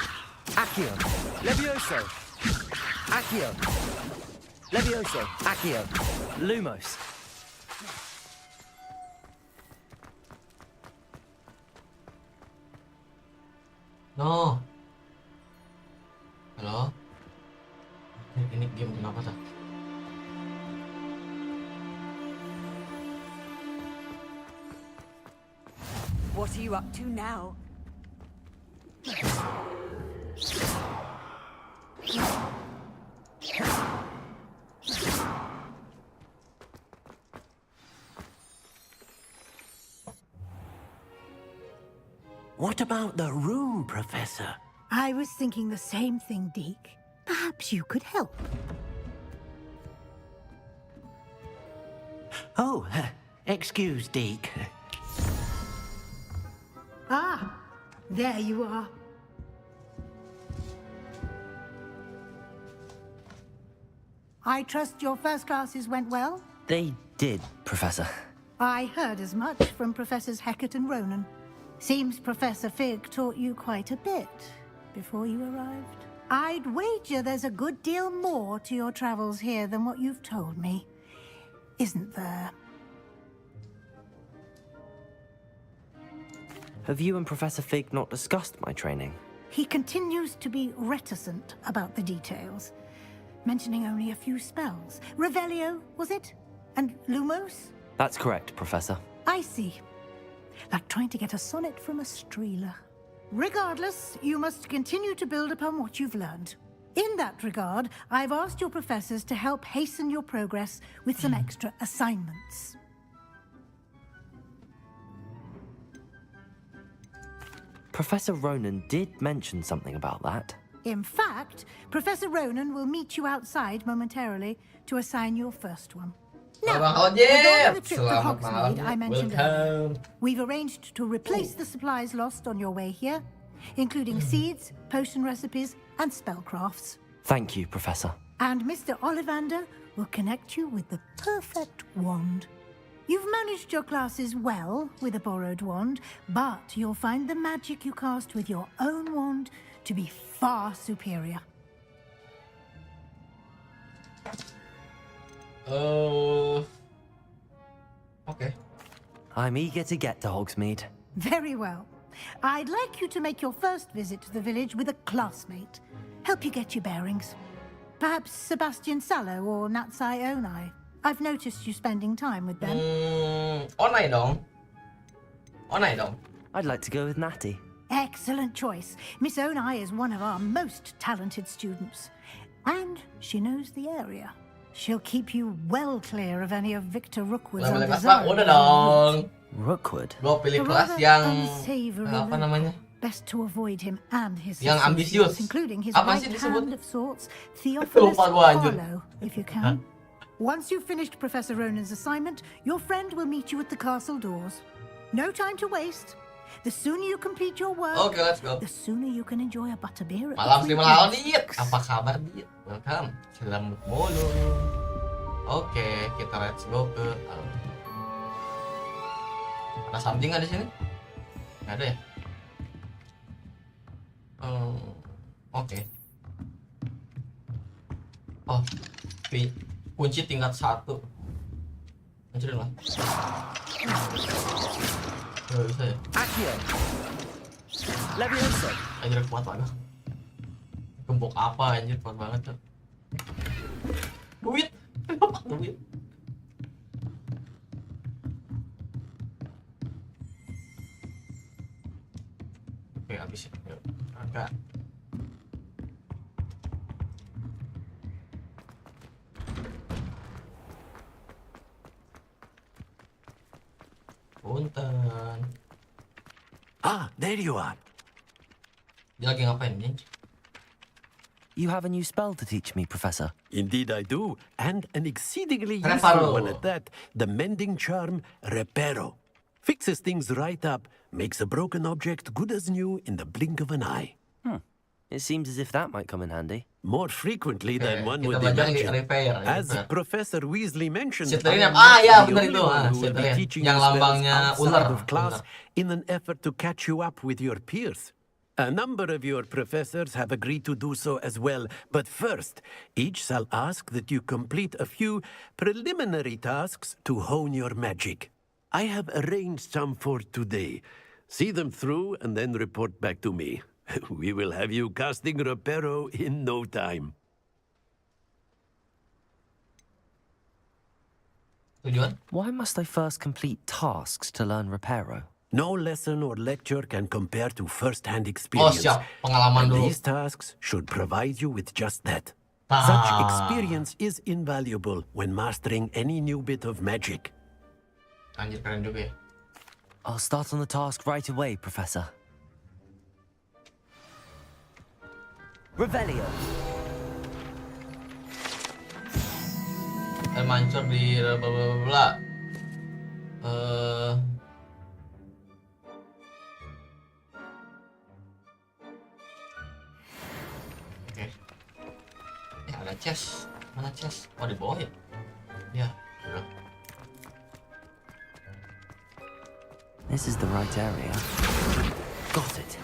Accio. Levioso. Accio. Levioso. Accio. Lumos. No. Halo. Ini game kenapa tuh? What are you up to now? What about the room, Professor? I was thinking the same thing, Deke. Perhaps you could help. Oh, excuse, Deke. Ah, there you are. I trust your first classes went well? They did, Professor. I heard as much from Professors Hecat and Ronan. Seems Professor Fig taught you quite a bit before you arrived. I'd wager there's a good deal more to your travels here than what you've told me. Isn't there? Have you and Professor Fig not discussed my training? He continues to be reticent about the details, mentioning only a few spells. Revelio, was it? And Lumos? That's correct, Professor. I see. Like trying to get a sonnet from a streeler. Regardless, you must continue to build upon what you've learned. In that regard, I've asked your professors to help hasten your progress with some extra assignments. Professor Ronan did mention something about that. In fact, Professor Ronan will meet you outside momentarily to assign your first one. Now, regarding the trip to Hogsmeade I mentioned earlier, we've arranged to replace the supplies lost on your way here, including seeds, potion recipes, and spellcrafts. Thank you, Professor. And Mr. Ollivander will connect you with the perfect wand. You've managed your classes well with a borrowed wand, but you'll find the magic you cast with your own wand to be far superior. Okay. I'm eager to get to Hogsmeade. Very well. I'd like you to make your first visit to the village with a classmate. Help you get your bearings. Perhaps Sebastian Sallow or Natsai Onai. I've noticed you spending time with them. Onai dong. Onai dong. I'd like to go with Natty. Excellent choice. Miss Onai is one of our most talented students. And she knows the area. She'll keep you well clear of any of Victor Rookwood's undesirable. Udah dong. Rookwood? Gue pilih kelas yang apa namanya? Best to avoid him and his yang ambisius. including his Apa right sih hand disebut? of sorts, Theophilus Lupa gua anjir. Harlow, if you can. Once you've finished Professor Ronan's assignment, your friend will meet you at the castle doors. No time to waste. The sooner you complete your work, Okay, let's go. the sooner you can enjoy a butterbeer at Malam the si Malam Diet. Apa kabar Diet? Welcome. Selamat mulu. Oke, kita let's go ke ada something nggak di sini? Nggak ada ya? Oke. Oh, kunci tingkat 1. Anjir lah. Nggak bisa ya? Accio. Levioso. Anjir kuat banget. Gembok apa anjir kuat banget tuh. Duit. Duit. Oke, habis ya. Agak. Punten. Ah, there you are. Dia lagi ngapain nih? You have a new spell to teach me, Professor. Indeed I do, and an exceedingly Reparo. useful one at that. The mending charm, Reparo. Fixes things right up, makes a broken object good as new in the blink of an eye. It seems as if that might come in handy. More frequently than one kita would belajar imagine. repair. As Professor Weasley mentioned, Setirin I am apa? Ya, the benar only itu. one who will be Setirin. teaching Yang you spells lambangnya outside ular. of class in an effort to catch you up with your peers. A number of your professors have agreed to do so as well, but first, each shall ask that you complete a few preliminary tasks to hone your magic. I have arranged some for today. See them through and then report back to me. We will have you casting Reparo in no time. Tujuan? Why must I first complete tasks to learn Reparo? No lesson or lecture can compare to first-hand experience. siap. Pengalaman And dulu. these tasks should provide you with just that. Ah. Such experience is invaluable when mastering any new bit of magic. Anjir keren juga ya. I'll start on the task right away, Professor. Revelio. Mancur di bla bla bla. Oke. Ya ada chest. Mana chest? Oh di bawah ya? Ya. Udah. This is the right area. Got it.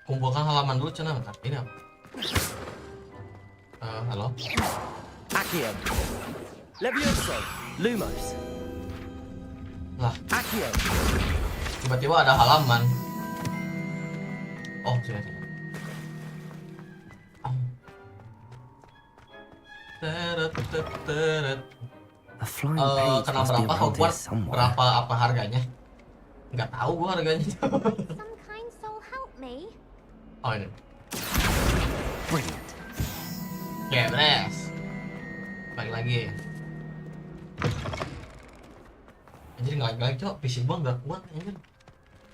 Kumpulkan halaman dulu Cina, bentar. Ini apa? Halo? Accio. Levioso. Lumos. Lah. Accio. Tiba-tiba ada halaman. Oh, sini. A flying page Kena must be berapa around here Hogwarts? somewhere. Berapa apa harganya? Nggak tahu gua harganya. Some kind soul help me. Oh ini. Brilliant. Ya beres. Balik lagi. Anjir nggak lagi cok. PC gua nggak kuat anjir.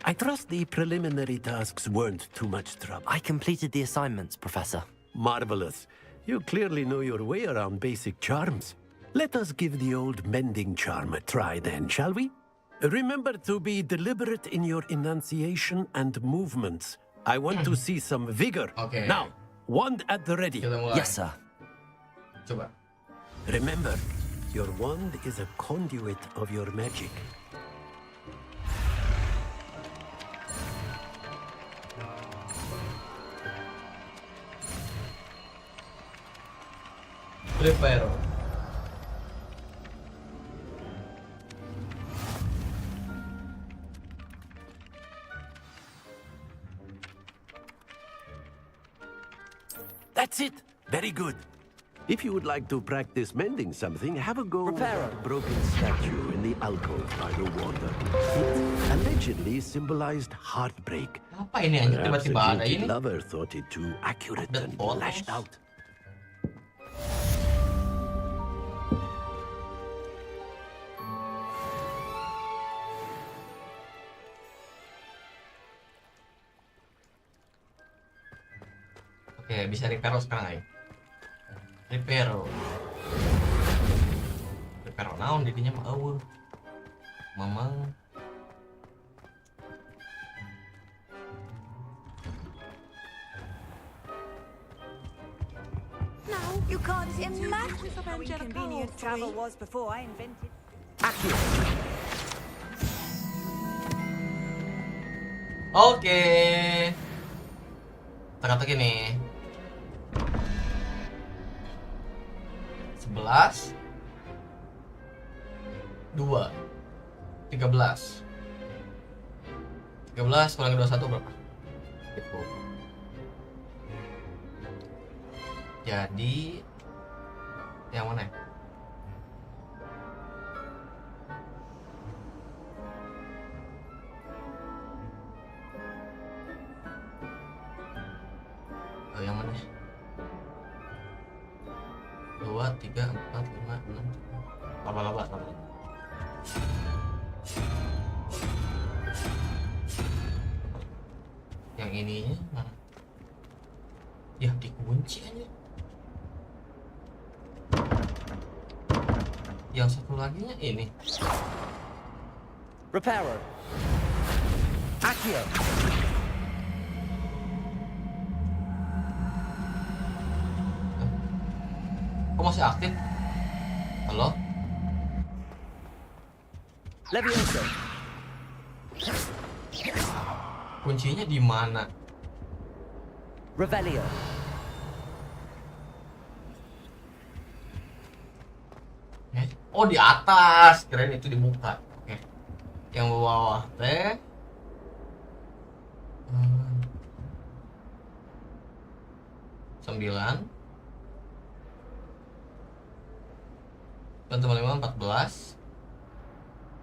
I trust the preliminary tasks weren't too much trouble. I completed the assignments, Professor. Marvelous. You clearly know your way around basic charms. Let us give the old mending charm a try then, shall we? Remember to be deliberate in your enunciation and movements. I want to see some vigor. Okay. Now, wand at the ready. Yes, sir. Coba. Remember, your wand is a conduit of your magic. Prepare. That's it. Very good. If you would like to practice mending something, have a go with that broken statue in the alcove by the water. It allegedly symbolized heartbreak. Apa ini anjir Perhaps tiba-tiba a ada jilted ini? lover thought it too accurate and lashed out. Oke, bisa repair sekarang ayo. Repair naon didinya mah eueuh. Mamang. No, you can't imagine how inconvenient travel was before I invented. Oke. Teka-teki nih. 11 2 13 kurangi 21 berapa? Gitu. Jadi yang mana ya? Yang mana ya? 2, 3, 4, 5, 6 8. Yang ininya mana? Ya dikunci aja. Yang satu lagi nya ini. Reparo. Accio. Kok masih aktif? Halo? Levioso. Kuncinya di mana? Revelio. Oh di atas, kirain itu dibuka. Oke. Yang bawah teh. Sembilan. Tambah 5, 14.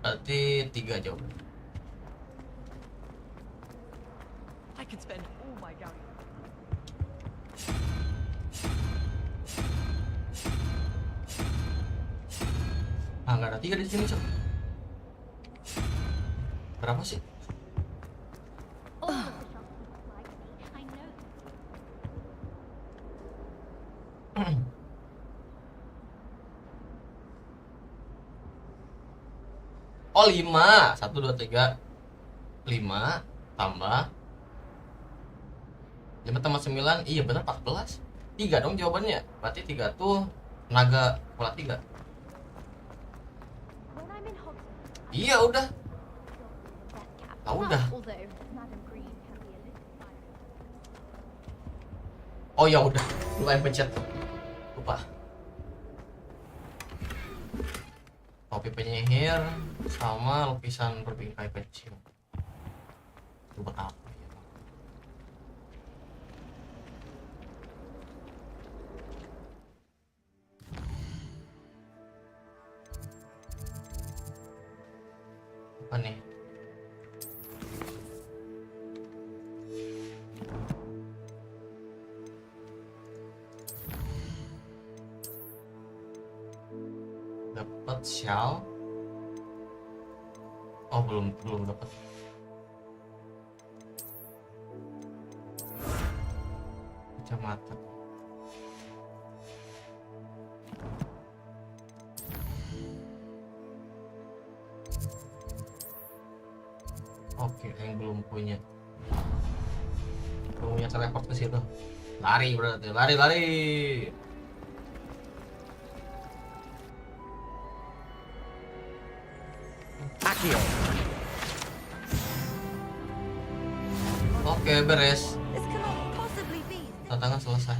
Berarti 3 jauh. I could spend all my going. Ah, nggak ada 3 di sini, Cok. Berapa sih? Oh 5, 1, 2, 3, 5 tambah 5 tambah 9, iya bener 14. 3 dong jawabannya. Berarti 3 tuh naga pola 3. Iya udah. Ah udah. Oh ya udah, lumayan pencet. Lupa. Topi penyihir sama lukisan berbingkai kecil. Itu buat apa ya? Apa nih? Dapat shawl. Oh belum dapat. Kacamata. Oke, yang belum punya. Belum punya teleport ke situ. Lari berarti, lari. Akio. Oke, beres. Tantangan selesai.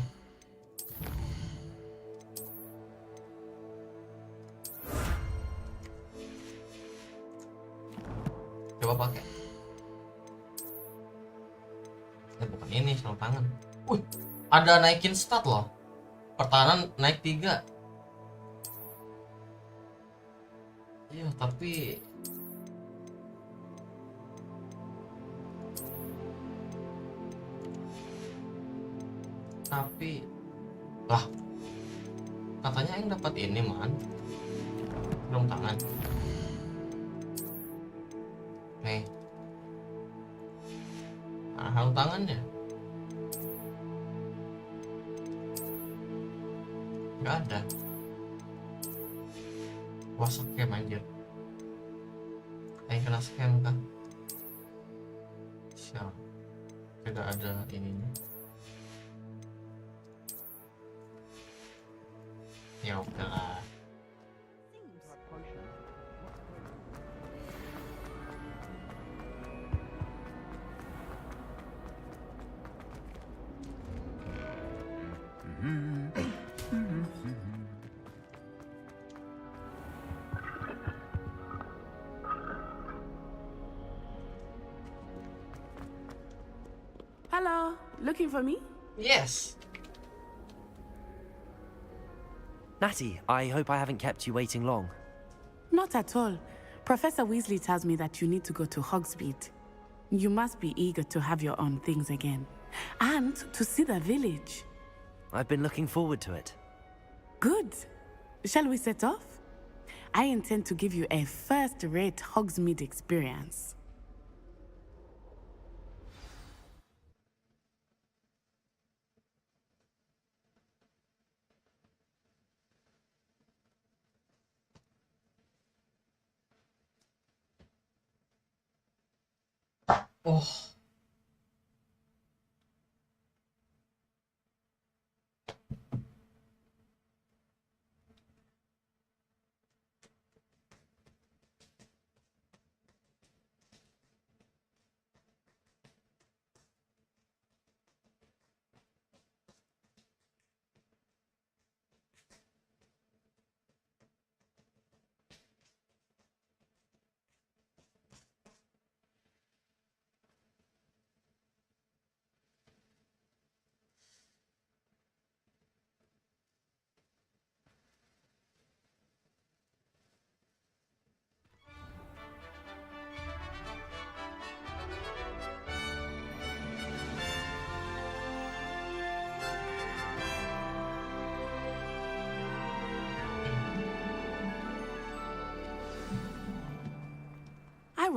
Coba pakai. Bukan ini, sarung tangan. Wih, ada naikin stat loh. Pertahanan naik 3. Iya, tapi lah katanya yang dapat ini man sarung tangan nih sarung tangannya nggak ada. Wah scam anjir, yang kena scam kan. Sial, tidak ada ininya. Ya udahlah. Hello, looking for me? Yes. Natty, I hope I haven't kept you waiting long. Not at all. Professor Weasley tells me that you need to go to Hogsmeade. You must be eager to have your own things again. And to see the village. I've been looking forward to it. Good. Shall we set off? I intend to give you a first-rate Hogsmeade experience. Oh.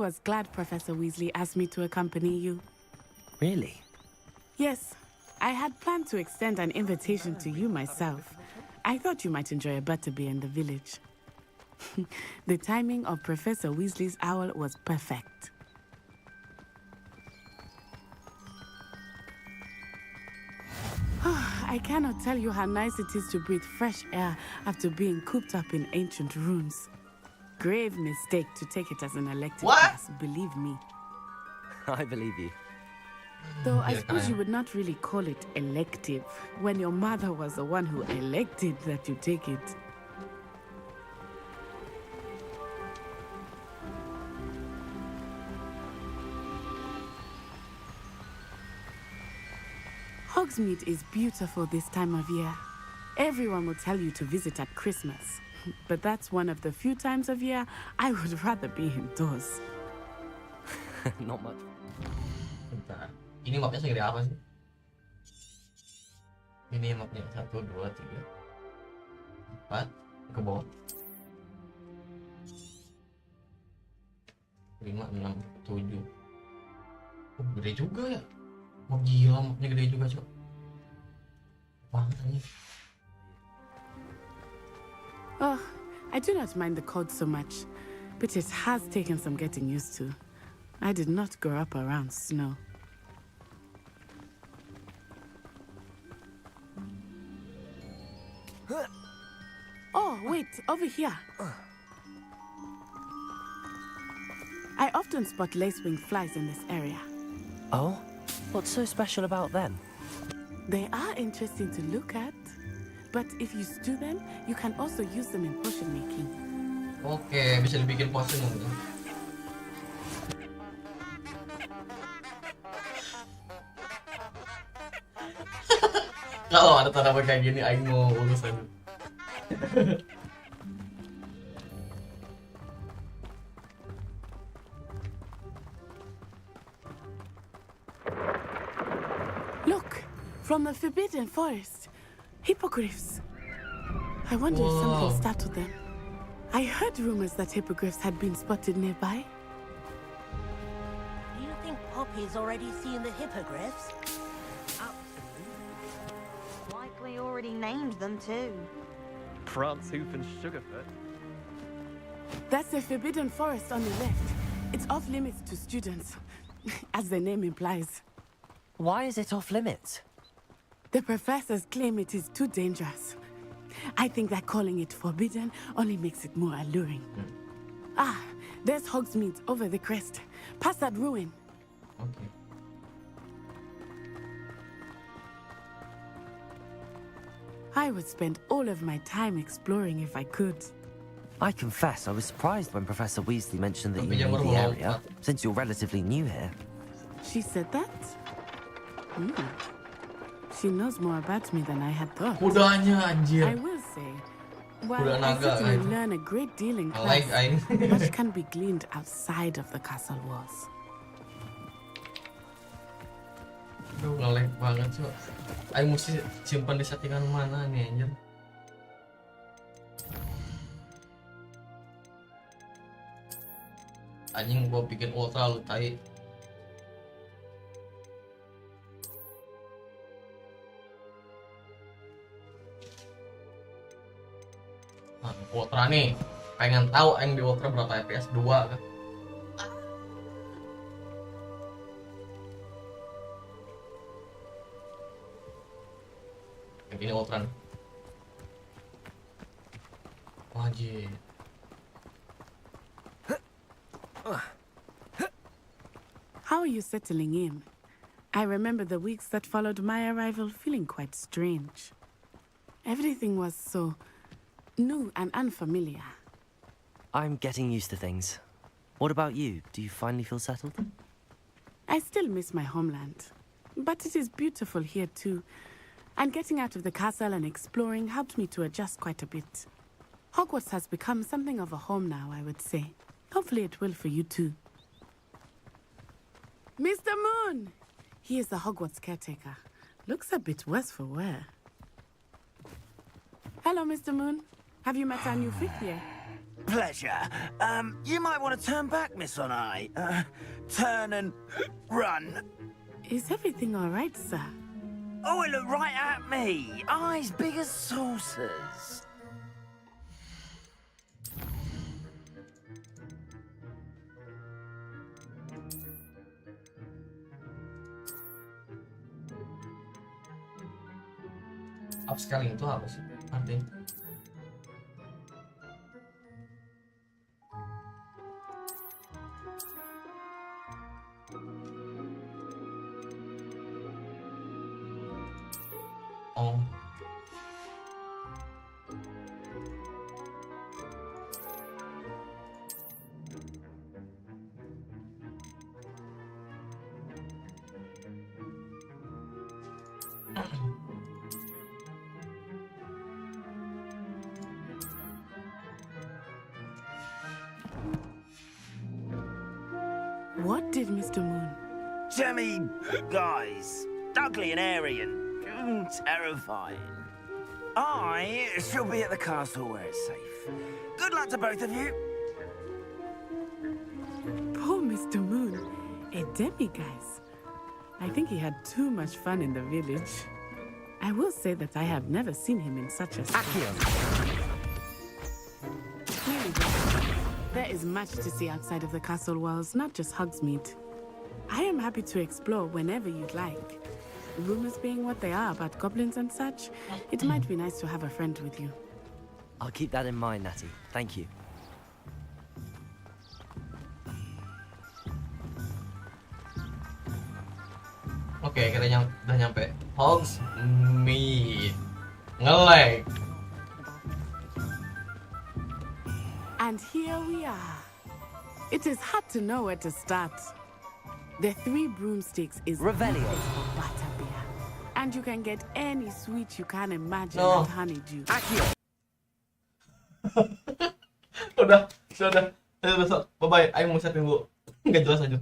was glad Professor Weasley asked me to accompany you. Really? Yes, I had planned to extend an invitation to you myself. I thought you might enjoy a butterbeer in the village. The timing of Professor Weasley's owl was perfect. I cannot tell you how nice it is to breathe fresh air after being cooped up in ancient rooms. Grave mistake to take it as an elective class, believe me. I believe you. Though I suppose you would not really call it elective when your mother was the one who elected that you take it. Hogsmeade is beautiful this time of year. Everyone will tell you to visit at Christmas. But that's one of the few times of year I would rather be indoors. Not much. Bentar. Ini mapnya segede apa sih? Ini mapnya 1, 2, 3, 4 ke bawah. 5, 6, 7. Oh, gede juga ya. Oh gila, mapnya gede juga, Cok. Banget aja. Oh, I do not mind the cold so much, but it has taken some getting used to. I did not grow up around snow. Oh, wait, over here. I often spot lacewing flies in this area. Oh? What's so special about them? They are interesting to look at, but if you stew them, you can also use them in potion making. Oke, bisa dibikin potion mungkin. Kalau ada tanaman kayak gini, aing mau urus aja. Look, from the Forbidden Forest, hippogriffs. I wonder if something startled them. I heard rumors that hippogriffs had been spotted nearby. Do you think Poppy's already seen the hippogriffs? Likely already named them too. Prance, Hoof, and Sugarfoot. That's the Forbidden Forest on the left. It's off limits to students, as the name implies. Why is it off limits? The professors claim it is too dangerous. I think that calling it forbidden only makes it more alluring. Ah, there's Hogsmeade over the crest. Past that ruin. Okay. I would spend all of my time exploring if I could. I confess, I was surprised when Professor Weasley mentioned that you knew the area, since you're relatively new here. She said that? She knows more about me than I had thought. Kudanya anjir. I will say, while Kuda I naga, certainly learn a great deal in class, much can be gleaned outside of the castle walls. Aduh, nge-lag banget, Cok. Aing mesti simpan di settingan mana nih, anjir. Anjing gua bikin ultra lu tai. Nah, ultra nih. Pengen tahu aing di ultra berapa FPS 2 kan? Ini ultra nih. Wajib. How are you settling in? I remember the weeks that followed my arrival feeling quite strange. Everything was so new and unfamiliar. I'm getting used to things. What about you? Do you finally feel settled? I still miss my homeland, but it is beautiful here too. And getting out of the castle and exploring helped me to adjust quite a bit. Hogwarts has become something of a home now, I would say. Hopefully it will for you too. Mr. Moon! He is the Hogwarts caretaker. Looks a bit worse for wear. Hello, Mr. Moon. Have you met our new fifth year? pleasure. You might want to turn back, Miss Onai. Turn and run. Is everything all right, sir? Oh, it looked right at me. Eyes big as saucers. Upscaling itu apa sih artinya? Oh. What did Mr. Moon? Jemmy, guys. Ugly and airy and terrifying. I shall be at the castle where it's safe. Good luck to both of you. Poor Mr. Moon. A demiguise. I think he had too much fun in the village. I will say that I have never seen him in such a state. There is much to see outside of the castle walls, not just Hogsmeade. I am happy to explore whenever you'd like. Rumors being what they are about goblins and such, it might be nice to have a friend with you. I'll keep that in mind, Natty. Thank you. Oke, kita udah nyampe Hogsmeade. Nge-lag. And here we are. It is hard to know where to start. The 3 broomsticks is Revelio for butterbeer. And you can get any sweet you can imagine No. at honeydew. Udah. Besok. Bye-bye. Ayo mau setting dulu. Nggak jelas aja.